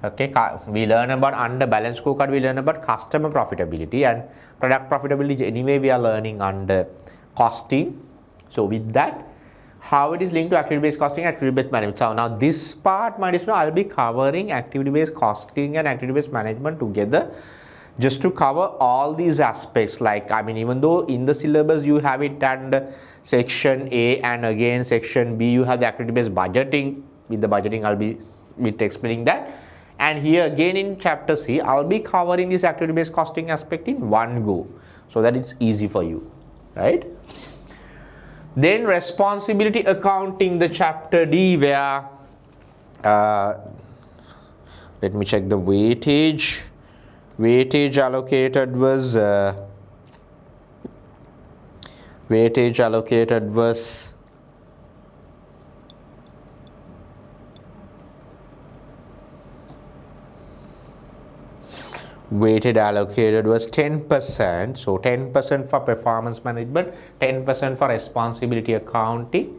okay, we learn about under balance scorecard, we learn about customer profitability, and product profitability anyway we are learning under costing. So with that, how it is linked to activity-based costing, activity-based management. So now this part, my dear, I'll be covering activity-based costing and activity-based management together, just to cover all these aspects. Like, I mean, even though in the syllabus you have it under section A and again section B, you have the activity-based budgeting. With the budgeting, I'll be explaining that. And here again in chapter C, I'll be covering this activity-based costing aspect in one go, so that it's easy for you, right? Then responsibility accounting, the chapter D, where let me check the weightage. Weightage allocated was weighted allocated was 10%. So 10% for performance management, 10% for responsibility accounting.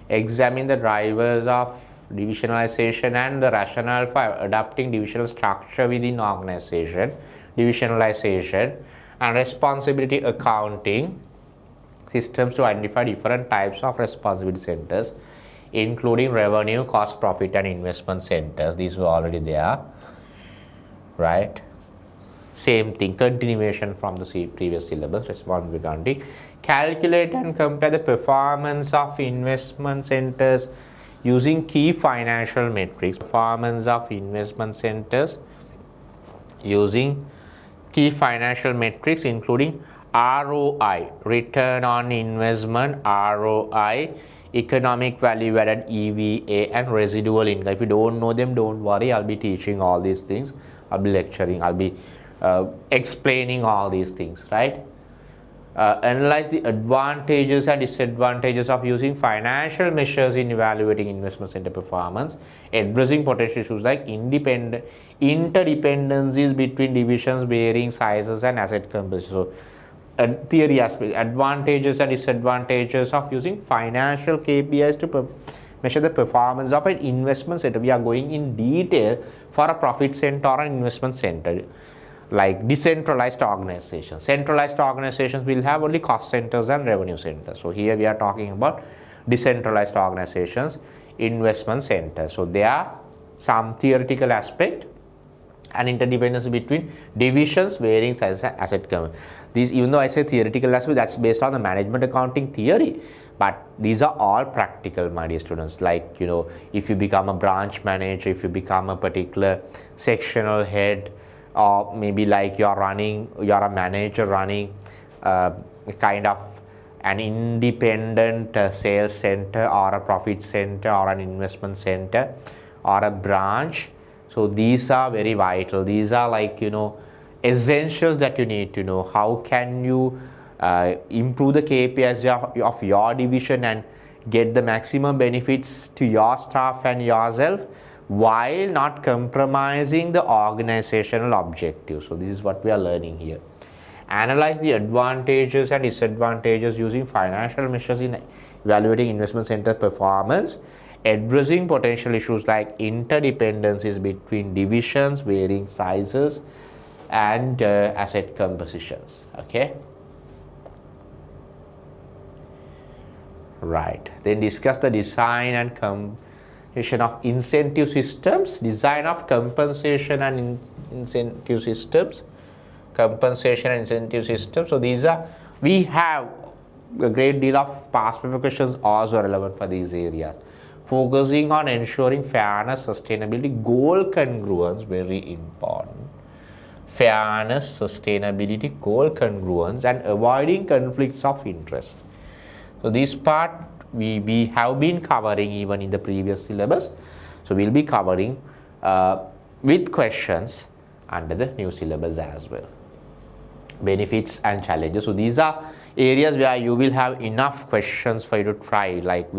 Examine the drivers of divisionalization and the rationale for adopting divisional structure within organization. Divisionalization and responsibility accounting systems to identify different types of responsibility centers, including revenue, cost, profit and investment centers. These were already there, right? Same thing, continuation from the previous syllabus. Responsibility accounting. Calculate and compare the performance of investment centers using key financial metrics. Performance of investment centers using key financial metrics, including ROI, return on investment, ROI, economic value added, EVA, and residual income. If you don't know them, don't worry, I'll be teaching all these things. I'll be lecturing, I'll be explaining all these things, right? Analyze the advantages and disadvantages of using financial measures in evaluating investment center performance, addressing potential issues like interdependencies between divisions, varying sizes and asset composition. So theory aspect, advantages and disadvantages of using financial KPIs to measure the performance of an investment center. We are going in detail for a profit center or an investment center. Like decentralized organizations. Centralized organizations will have only cost centers and revenue centers. So here we are talking about decentralized organizations, investment centers. So they are some theoretical aspect, and interdependence between divisions, varying sizes, and asset cover. These, even though I say theoretical aspect, that's based on the management accounting theory, but these are all practical, my dear students. Like, if you become a branch manager, if you become a particular sectional head, or maybe like you're a manager running kind of an independent sales center or a profit center or an investment center or a branch. So these are very vital. These are like, essentials that you need to know. How can you improve the KPIs of your division and get the maximum benefits to your staff and yourself while not compromising the organizational objectives. So this is what we are learning here. Analyze the advantages and disadvantages using financial measures in evaluating investment center performance, addressing potential issues like interdependencies between divisions, varying sizes, and asset compositions. Okay. Right. Then discuss the design and compensation of incentive systems, design of compensation and incentive systems. Compensation and incentive system. So these are, we have a great deal of past paper questions also relevant for these areas. Focusing on ensuring fairness, sustainability, goal congruence, very important. Fairness, sustainability, goal congruence, and avoiding conflicts of interest. So this part we have been covering even in the previous syllabus. So we'll be covering with questions under the new syllabus as well. Benefits and challenges. So these are areas where you will have enough questions for you to try. Like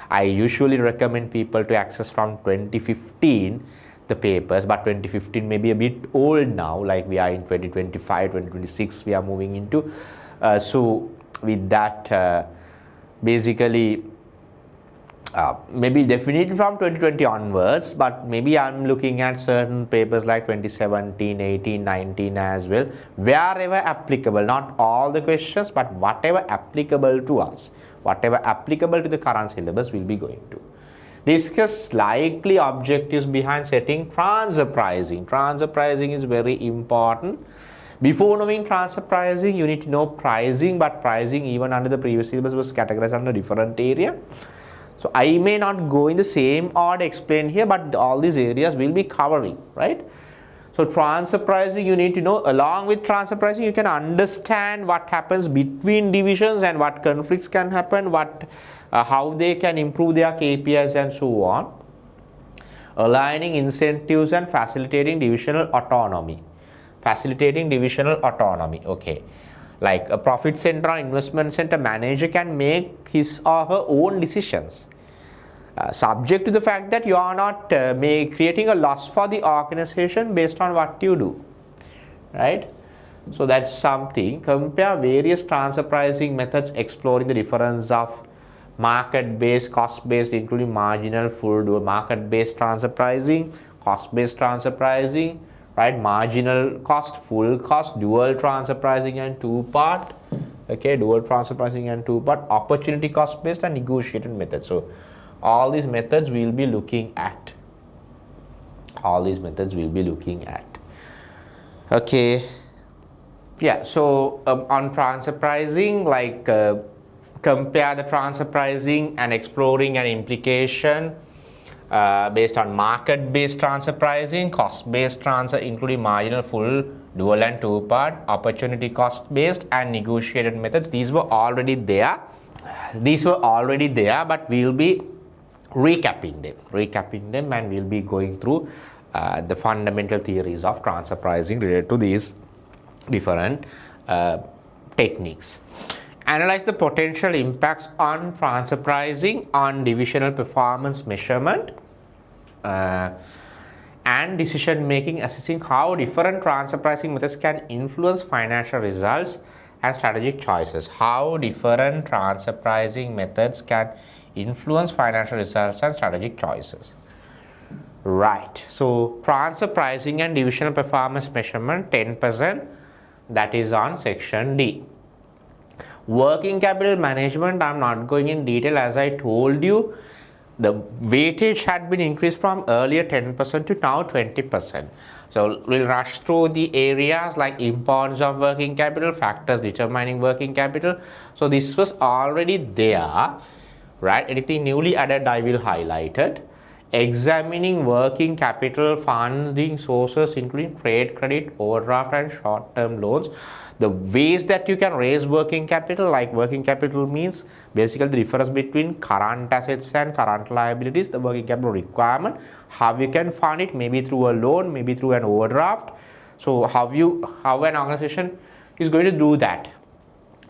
I usually recommend people to access from 2015 the papers, but 2015 may be a bit old now. Like we are in 2025, 2026 we are moving into. So with that, basically maybe definitely from 2020 onwards, but maybe I'm looking at certain papers like 2017, 18, 19 as well, wherever applicable, not all the questions, but whatever applicable to us, whatever applicable to the current syllabus, we'll be going to discuss likely objectives behind setting transfer pricing. Transfer pricing is very important. Before knowing transfer pricing, you need to know pricing, but pricing even under the previous syllabus was categorized under different area. So I may not go in the same order explained here, but all these areas will be covering, right? So transfer pricing you need to know. Along with transfer pricing, you can understand what happens between divisions and what conflicts can happen, how they can improve their KPIs and so on. Aligning incentives and facilitating divisional autonomy. Facilitating divisional autonomy, okay. Like a profit center or investment center manager can make his or her own decisions, subject to the fact that you are not creating a loss for the organization based on what you do, right? So that's something. Compare various transfer pricing methods, exploring the difference of market-based, cost-based, including marginal, full, dual, market-based transfer pricing, cost-based transfer pricing, right? Marginal cost, full cost, dual transfer pricing and two-part, okay, dual transfer pricing and two-part, opportunity cost-based and negotiated methods. So all these methods we'll be looking at. Okay. Yeah, so on transfer pricing, like compare the transfer pricing and exploring an implication based on market-based transfer pricing, cost-based transfer including marginal, full, dual and two-part, opportunity cost-based and negotiated methods. These were already there, but we'll be recapping them and we'll be going through the fundamental theories of transfer pricing related to these different techniques. Analyze the potential impacts on transfer pricing on divisional performance measurement and decision making, assessing how different transfer pricing methods can influence financial results and strategic choices. How different transfer pricing methods can influence financial results and strategic choices. Right. So transfer pricing and divisional performance measurement 10%, that is on section D. Working capital management, I'm not going in detail. As I told you, the weightage had been increased from earlier 10% to now 20%. So we'll rush through the areas like importance of working capital, factors determining working capital. So this was already there, right? Anything newly added I will highlight it. Examining working capital funding sources including trade credit, overdraft and short-term loans. The ways that you can raise working capital, like working capital means basically the difference between current assets and current liabilities, the working capital requirement, how you can fund it, maybe through a loan, maybe through an overdraft. So how an organization is going to do that,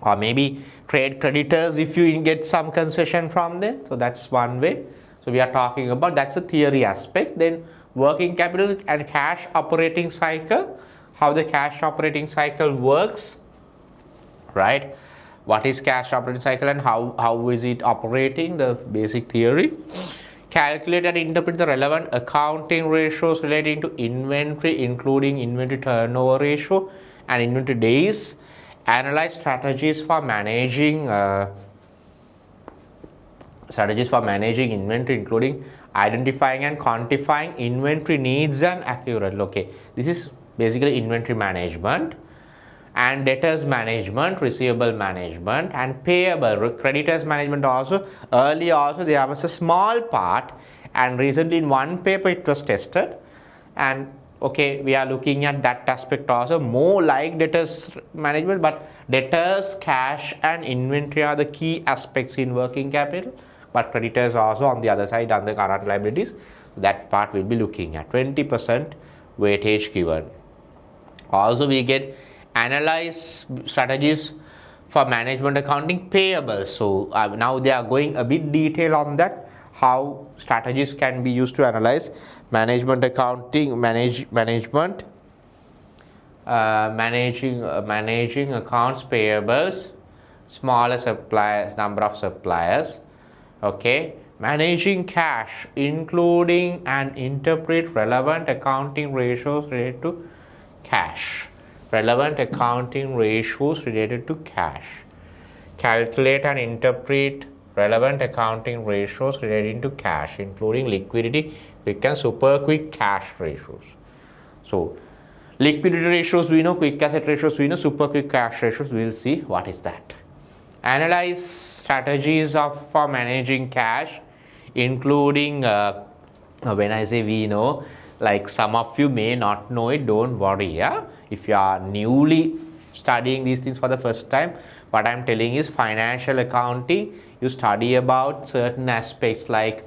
or maybe trade creditors if you get some concession from them. So that's one way. So we are talking about, that's the theory aspect. Then working capital and cash operating cycle, how the cash operating cycle works, right? What is cash operating cycle and how is it operating, the basic theory. Calculate and interpret the relevant accounting ratios relating to inventory, including inventory turnover ratio and inventory days. Analyze strategies for managing inventory, including identifying and quantifying inventory needs and accurate. Okay, this is basically inventory management. And debtors management, receivable management, and payable creditors management also. Earlier also there was a small part, and recently in one paper it was tested, and okay, we are looking at that aspect also, more like debtors management, but debtors, cash and inventory are the key aspects in working capital, but creditors also on the other side under current liabilities. That part we'll be looking at. 20% weightage given. Also we get analyze strategies for management accounting payables. So now they are going a bit detail on that, how strategies can be used to analyze management accounting, managing accounts payables, smaller suppliers, number of suppliers. Okay, managing cash, including and interpret relevant accounting ratios related to cash. Relevant accounting ratios related to cash. Calculate and interpret relevant accounting ratios relating to cash, including liquidity, quick and super quick cash ratios. So liquidity ratios we know, quick asset ratios we know, super quick cash ratios we'll see what is that. Analyze strategies for managing cash, including when I say we know, like some of you may not know it, don't worry. Yeah? If you are newly studying these things for the first time, what I'm telling is financial accounting, you study about certain aspects like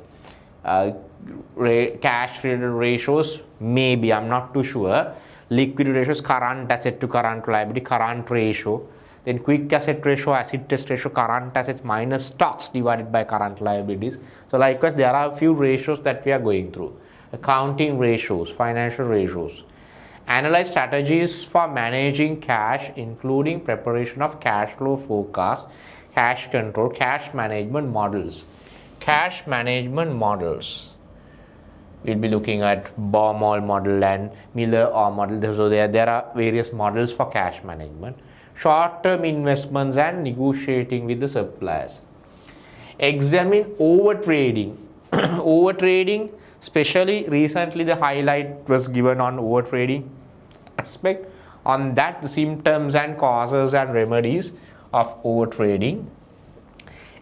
cash ratios, maybe, I'm not too sure, liquidity ratios, current asset to current liability, current ratio, then quick asset ratio, acid test ratio, current assets minus stocks divided by current liabilities. So likewise, there are a few ratios that we are going through. Accounting ratios, financial ratios. Analyze strategies for managing cash, including preparation of cash flow forecast, cash control, cash management models. Cash management models. We'll be looking at Baumol model and Miller-Orr model. So there are various models for cash management. Short-term investments and negotiating with the suppliers. Examine overtrading. Overtrading, especially recently the highlight was given on overtrading aspect. On that, the symptoms and causes and remedies of overtrading.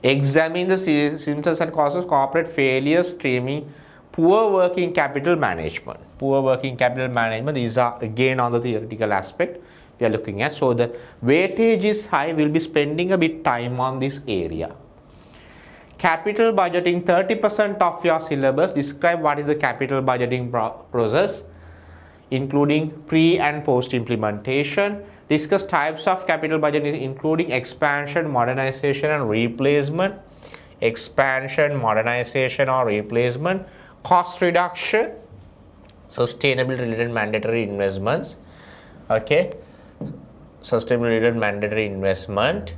Examine the symptoms and causes, corporate failures, streaming, poor working capital management. Poor working capital management, these are again on the theoretical aspect we are looking at. So the weightage is high, we'll be spending a bit time on this area. Capital budgeting, 30% of your syllabus. Describe what is the capital budgeting process, including pre and post implementation. Discuss types of capital budgeting, including expansion, modernization and replacement. Expansion, modernization or replacement. Cost reduction, sustainability related mandatory investments. Okay, sustainability related mandatory investment.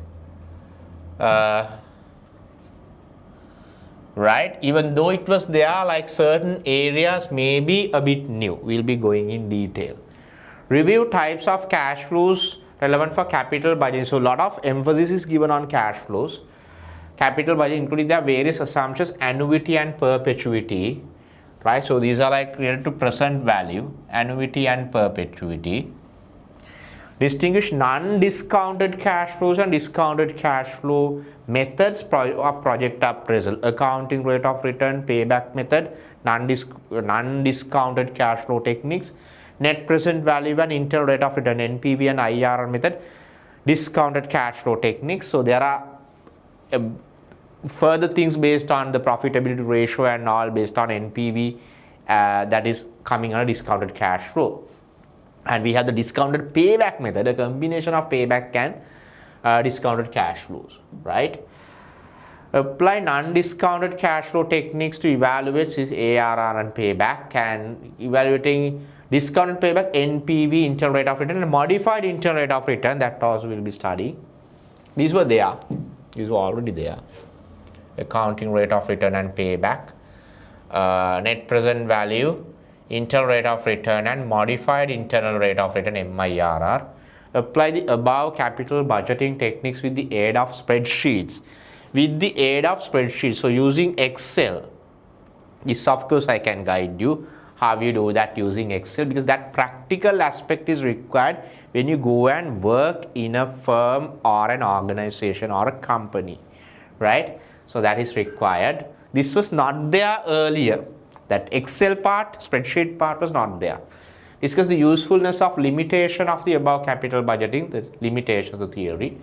Right, even though it was there, like certain areas may be a bit new, we'll be going in detail. Review types of cash flows relevant for capital budgeting. So a lot of emphasis is given on cash flows. capital budget including their various assumptions, annuity and perpetuity, right? So these are like related to present value, annuity and perpetuity. Distinguish non-discounted cash flows and discounted cash flow methods of project appraisal, accounting rate of return, payback method, non-discounted cash flow techniques, net present value and internal rate of return, NPV and IRR method, discounted cash flow techniques. So there are further things based on the profitability ratio and all based on NPV that is coming on a discounted cash flow. And we have the discounted payback method, a combination of payback and discounted cash flows, right? Apply non-discounted cash flow techniques to evaluate ARR and payback, and evaluating discounted payback, NPV, internal rate of return, and modified internal rate of return, that also will be studying. These were there. These were already there. Accounting rate of return and payback, net present value, internal rate of return and modified internal rate of return, MIRR. Apply the above capital budgeting techniques with the aid of spreadsheets. With the aid of spreadsheets, so using Excel, this of course I can guide you how you do that using Excel, because that practical aspect is required when you go and work in a firm or an organization or a company, right? So that is required. This was not there earlier. That Excel part, spreadsheet part was not there. Discuss the usefulness of limitation of the above capital budgeting, the limitations of the theory.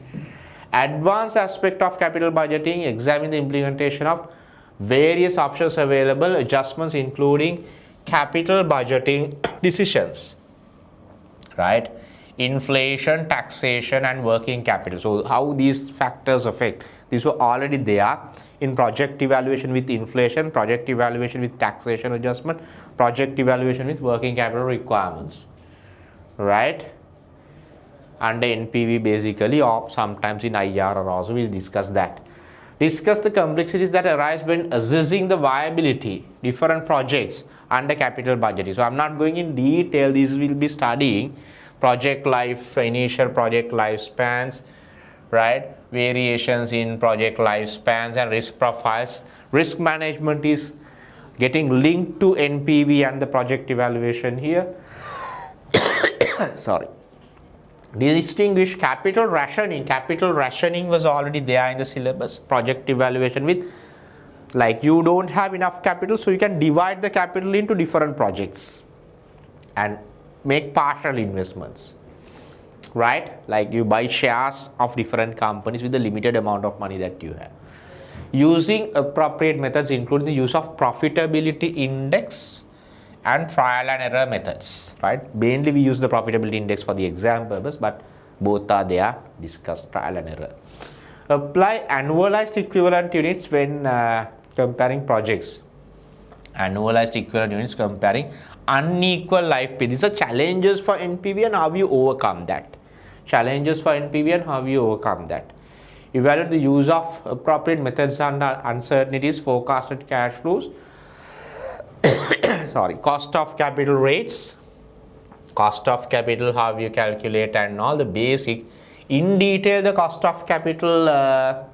Advanced aspect of capital budgeting, examine the implementation of various options available, adjustments including capital budgeting decisions, right? Inflation, taxation and working capital. So how these factors affect, these were already there in project evaluation with inflation, project evaluation with taxation adjustment, project evaluation with working capital requirements, right? Under NPV basically, or sometimes in IRR also we'll discuss that. Discuss the complexities that arise when assessing the viability different projects under capital budgeting. So I'm not going in detail, these will be studying project life, initial project lifespans, right? Variations in project lifespans and risk profiles. Risk management is getting linked to NPV and the project evaluation here. Sorry. Distinguish capital rationing. Capital rationing was already there in the syllabus. Project evaluation with, like, you don't have enough capital, so you can divide the capital into different projects and make partial investments, right? Like you buy shares of different companies with a limited amount of money that you have. Using appropriate methods including the use of profitability index and trial and error methods, right? Mainly we use the profitability index for the exam purpose, but both are there, discuss trial and error. Apply annualized equivalent units when comparing projects. Annualized equivalent units comparing unequal life period. These are challenges for NPV and how you overcome that. Challenges for NPV and how you overcome that. Evaluate the use of appropriate methods under uncertainties, forecasted cash flows, sorry, cost of capital rates, cost of capital, how you calculate and all the basic, in detail the cost of capital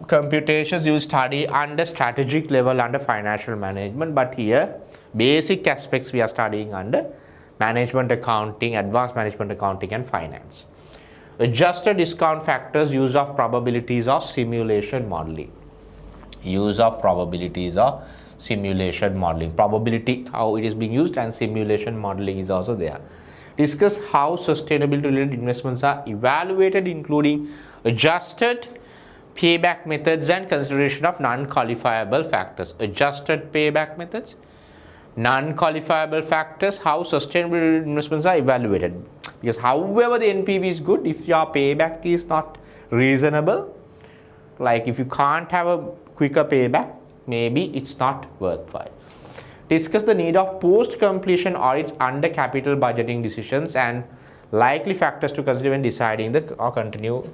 computations you study under strategic level under financial management, but here basic aspects we are studying under management accounting, advanced management accounting and finance. Adjusted discount factors, use of probabilities or simulation modeling. Use of probabilities or simulation modeling. Probability, how it is being used, and simulation modeling is also there. Discuss how sustainability related investments are evaluated, including adjusted payback methods and consideration of non-qualifiable factors. Adjusted payback methods, non-qualifiable factors, how sustainable investments are evaluated. Because however the NPV is good, if your payback is not reasonable, like if you can't have a quicker payback, maybe it's not worthwhile. Discuss the need of post-completion audits under capital budgeting decisions and likely factors to consider when deciding the or continue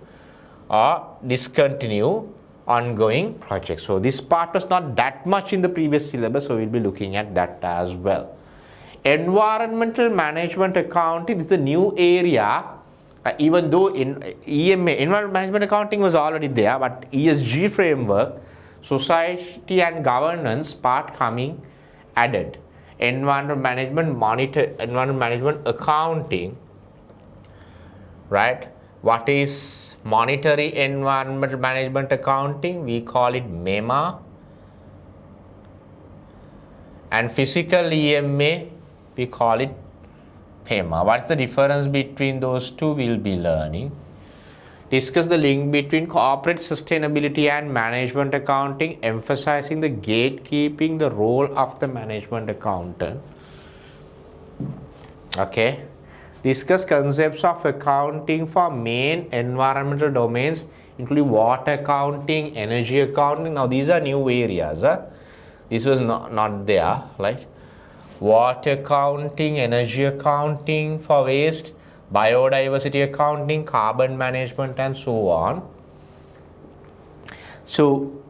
or discontinue ongoing projects. So this part was not that much in the previous syllabus, so we'll be looking at that as well. Environmental management accounting, this is a new area Even though in EMA, environmental management accounting was already there, but ESG framework, society and governance part coming added. Environmental management accounting, right? What is monetary environmental management accounting? We call it MEMA. And physical EMA, we call it PEMA. What's the difference between those two? We'll be learning. Discuss the link between corporate sustainability and management accounting, emphasizing the gatekeeping, the role of the management accountant. Okay. Discuss concepts of accounting for main environmental domains, including water accounting, energy accounting. Now these are new areas. This was not there, right? Water accounting, energy accounting for waste, biodiversity accounting, carbon management, and so on. So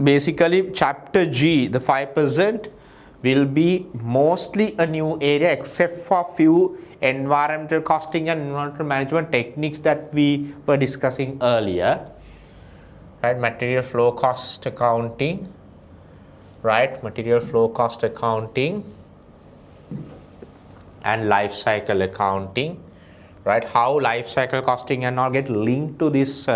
basically chapter G, the 5%, will be mostly a new area except for few environmental costing and environmental management techniques that we were discussing earlier, right? Material flow cost accounting, right? Material flow cost accounting and life cycle accounting, right? How life cycle costing and all get linked to this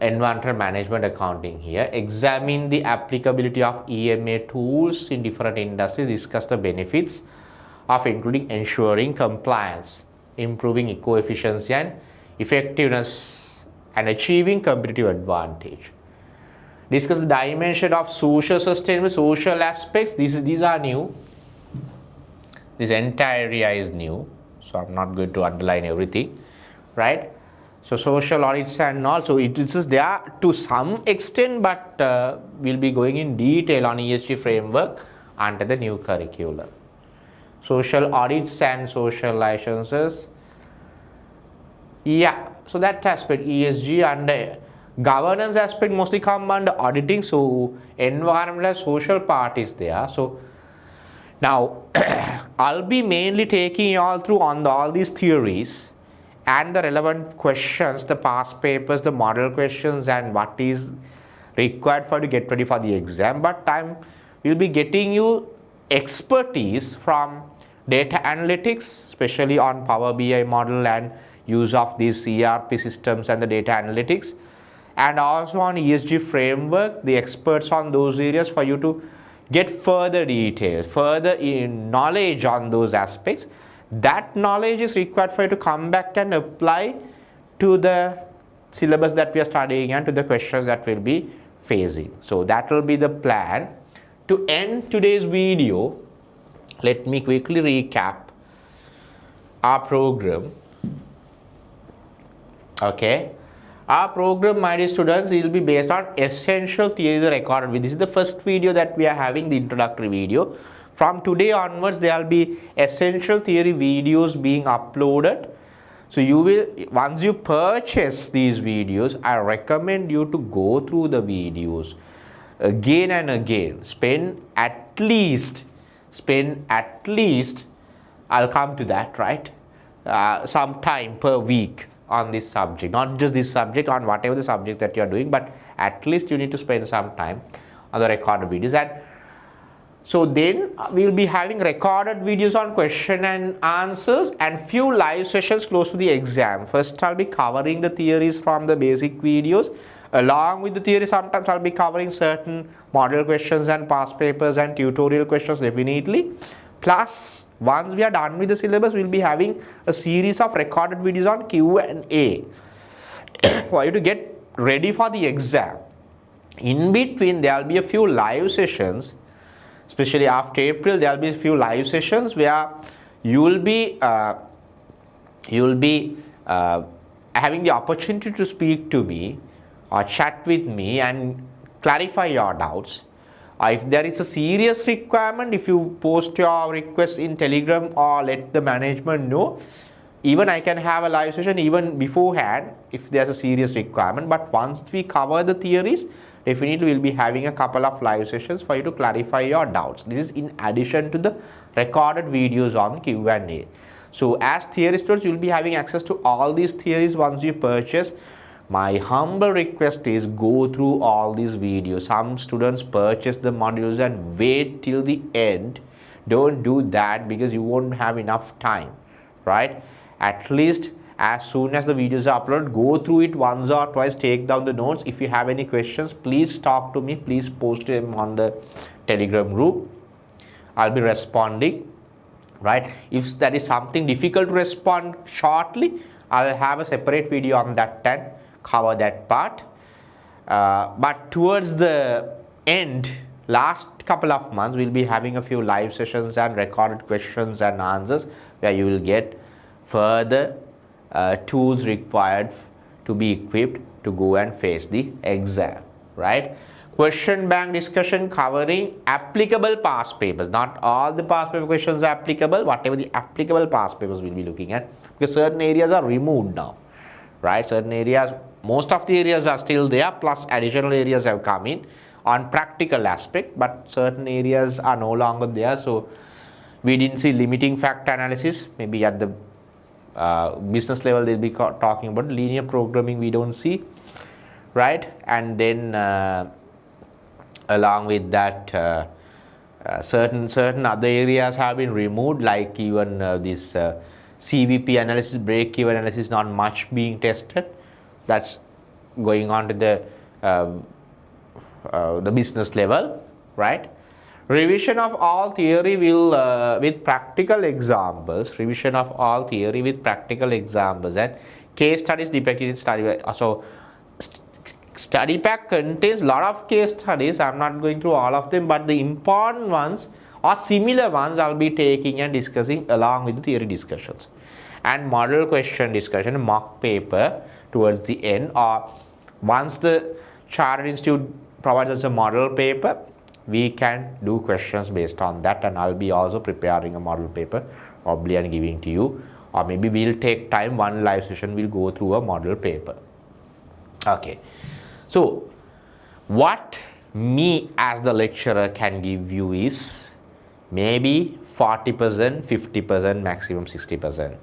environmental management accounting here. Examine the applicability of EMA tools in different industries. Discuss the benefits of including ensuring compliance, improving eco-efficiency and effectiveness, and achieving competitive advantage. Discuss the dimension of social sustainability, social aspects. These are new. This entire area is new, so I'm not going to underline everything, right? So social audits and all, so it is there to some extent, but we'll be going in detail on ESG framework under the new curriculum. Social audits and social licenses. Yeah, so that aspect, ESG and governance aspect mostly come under auditing, so environmental social part is there. So now I'll be mainly taking you all through on all these theories and the relevant questions, the past papers, the model questions, and what is required for to get ready for the exam. But we'll be getting you expertise from data analytics, especially on Power BI model and use of these ERP systems and the data analytics, and also on ESG framework, the experts on those areas for you to get further details, further knowledge on those aspects. That knowledge is required for you to come back and apply to the syllabus that we are studying and to the questions that we'll be facing. So that will be the plan. To end today's video, let me quickly recap our program. Okay. Our program, my dear students, will be based on essential theory recorded with. This is the first video that we are having, the introductory video. From today onwards, there will be essential theory videos being uploaded. So you will, once you purchase these videos, I recommend you to go through the videos again and again. Spend at least, I'll come to that, right? Some time per week on this subject, not just this subject, on whatever the subject that you are doing, but at least you need to spend some time on the recorded videos. And so then we will be having recorded videos on question and answers and few live sessions close to the exam. First I'll be covering the theories from the basic videos. Along with the theory, sometimes I'll be covering certain model questions and past papers and tutorial questions definitely. Plus, once we are done with the syllabus, we'll be having a series of recorded videos on Q&A for you to get ready for the exam. In between, there will be a few live sessions, especially after April. There will be a few live sessions where you will be having the opportunity to speak to me or chat with me and clarify your doubts. If there is a serious requirement, if you post your request in Telegram or let the management know, even I can have a live session even beforehand if there's a serious requirement. But once we cover the theories, definitely we'll be having a couple of live sessions for you to clarify your doubts. This is in addition to the recorded videos on Q&A. So as theory students, you will be having access to all these theories once you purchase. My humble request is go through all these videos. Some students purchase the modules and wait till the end. Don't do that because you won't have enough time, right? At least as soon as the videos are uploaded, go through it once or twice, take down the notes. If you have any questions, please talk to me. Please post them on the Telegram group. I'll be responding, right? If that is something difficult to respond shortly, I'll have a separate video on that and cover that part. But towards the end, last couple of months, we'll be having a few live sessions and recorded questions and answers where you will get further tools required to be equipped to go and face the exam, right? Question bank discussion covering applicable past papers. Not all the past paper questions are applicable, whatever the applicable past papers we'll be looking at, because certain areas are removed now, right? Certain areas, most of the areas are still there, plus additional areas have come in on practical aspect, but certain areas are no longer there. So we didn't see limiting factor analysis. Maybe at the business level they'll be talking about linear programming, we don't see, right? And then along with that, certain other areas have been removed, like even this CVP analysis, break-even analysis, not much being tested. That's going on to the business level, right? Revision of all theory will with practical examples. Revision of all theory with practical examples and case studies depicted in study. So study pack contains a lot of case studies. I'm not going through all of them, but the important ones or similar ones I'll be taking and discussing along with the theory discussions. And model question discussion, mock paper towards the end, or once the Chartered Institute provides us a model paper, we can do questions based on that, and I'll be also preparing a model paper probably and giving to you, or maybe we'll take time, one live session we'll go through a model paper. Okay, so what me as the lecturer can give you is maybe 40%, 50%, maximum 60%,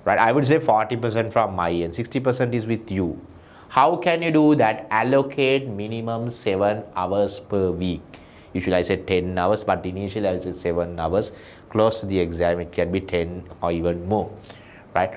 right? I would say 40% from my end, 60% is with you. How can you do that? Allocate minimum 7 hours per week. Usually I say 10 hours, but initially I say 7 hours. Close to the exam, it can be 10 or even more, right?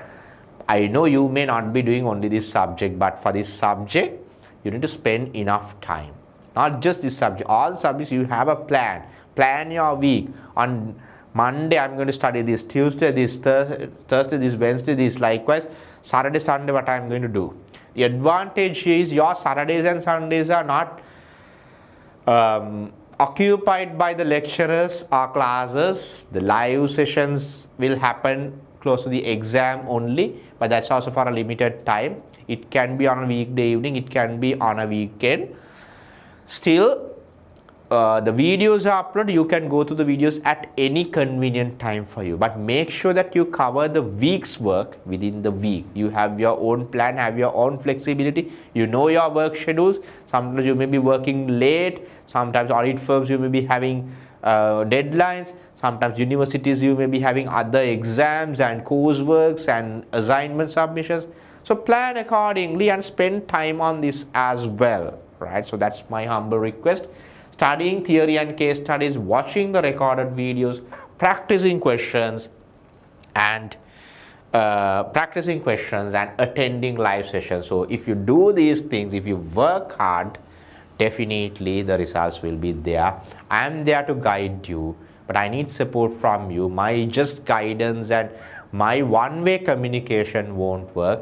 I know you may not be doing only this subject, but for this subject, you need to spend enough time. Not just this subject, all subjects you have a plan. Plan your week. On Monday, I'm going to study this, Tuesday, this, Thursday, this, Wednesday, this, likewise, Saturday, Sunday, what I'm going to do. The advantage is your Saturdays and Sundays are not occupied by the lecturers or classes. The live sessions will happen close to the exam only, but that's also for a limited time. It can be on a weekday evening, it can be on a weekend. Still, the videos are uploaded. You can go to the videos at any convenient time for you, but make sure that you cover the week's work within the week. You have your own plan, have your own flexibility. You know your work schedules. Sometimes you may be working late, sometimes audit firms you may be having deadlines, sometimes universities you may be having other exams and courseworks and assignment submissions. So plan accordingly and spend time on this as well, right? So that's my humble request. Studying theory and case studies, watching the recorded videos, practicing questions and attending live sessions. So if you do these things, if you work hard, definitely the results will be there. I am there to guide you, but I need support from you. My just guidance and my one-way communication won't work.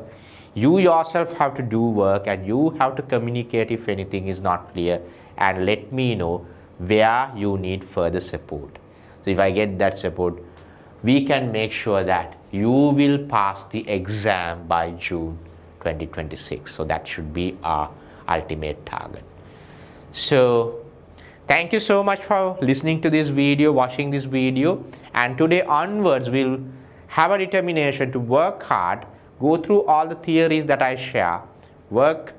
You yourself have to do work and you have to communicate if anything is not clear, and let me know where you need further support. So if I get that support, we can make sure that you will pass the exam by June 2026. So that should be our ultimate target. So thank you so much for listening to this video, watching this video, and today onwards we'll have a determination to work hard, go through all the theories that I share, work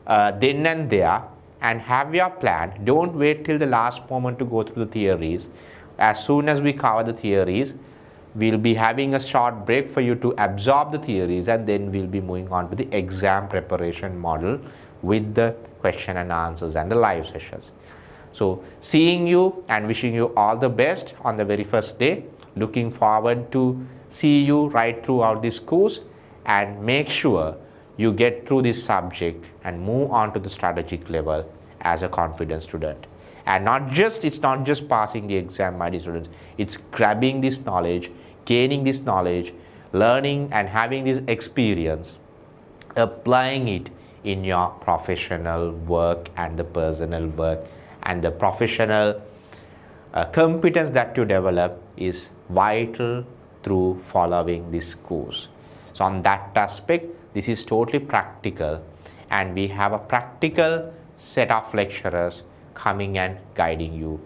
then and there, and have your plan. Don't wait till the last moment to go through the theories. As soon as we cover the theories, we'll be having a short break for you to absorb the theories, and then we'll be moving on to the exam preparation model with the question and answers and the live sessions. So seeing you and wishing you all the best on the very first day. Looking forward to see you right throughout this course, and make sure you get through this subject and move on to the strategic level as a confident student. And it's not just passing the exam, my dear students, it's grabbing this knowledge, gaining this knowledge, learning and having this experience, applying it in your professional work and the personal work, and the professional competence that you develop is vital through following this course. So on that aspect, this is totally practical, and we have a practical set of lecturers coming and guiding you.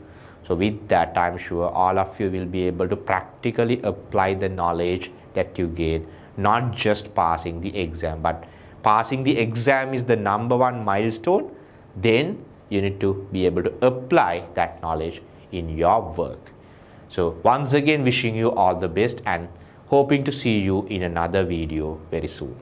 So with that, I'm sure all of you will be able to practically apply the knowledge that you gain, not just passing the exam, but passing the exam is the number one milestone. Then you need to be able to apply that knowledge in your work. So once again, wishing you all the best and hoping to see you in another video very soon.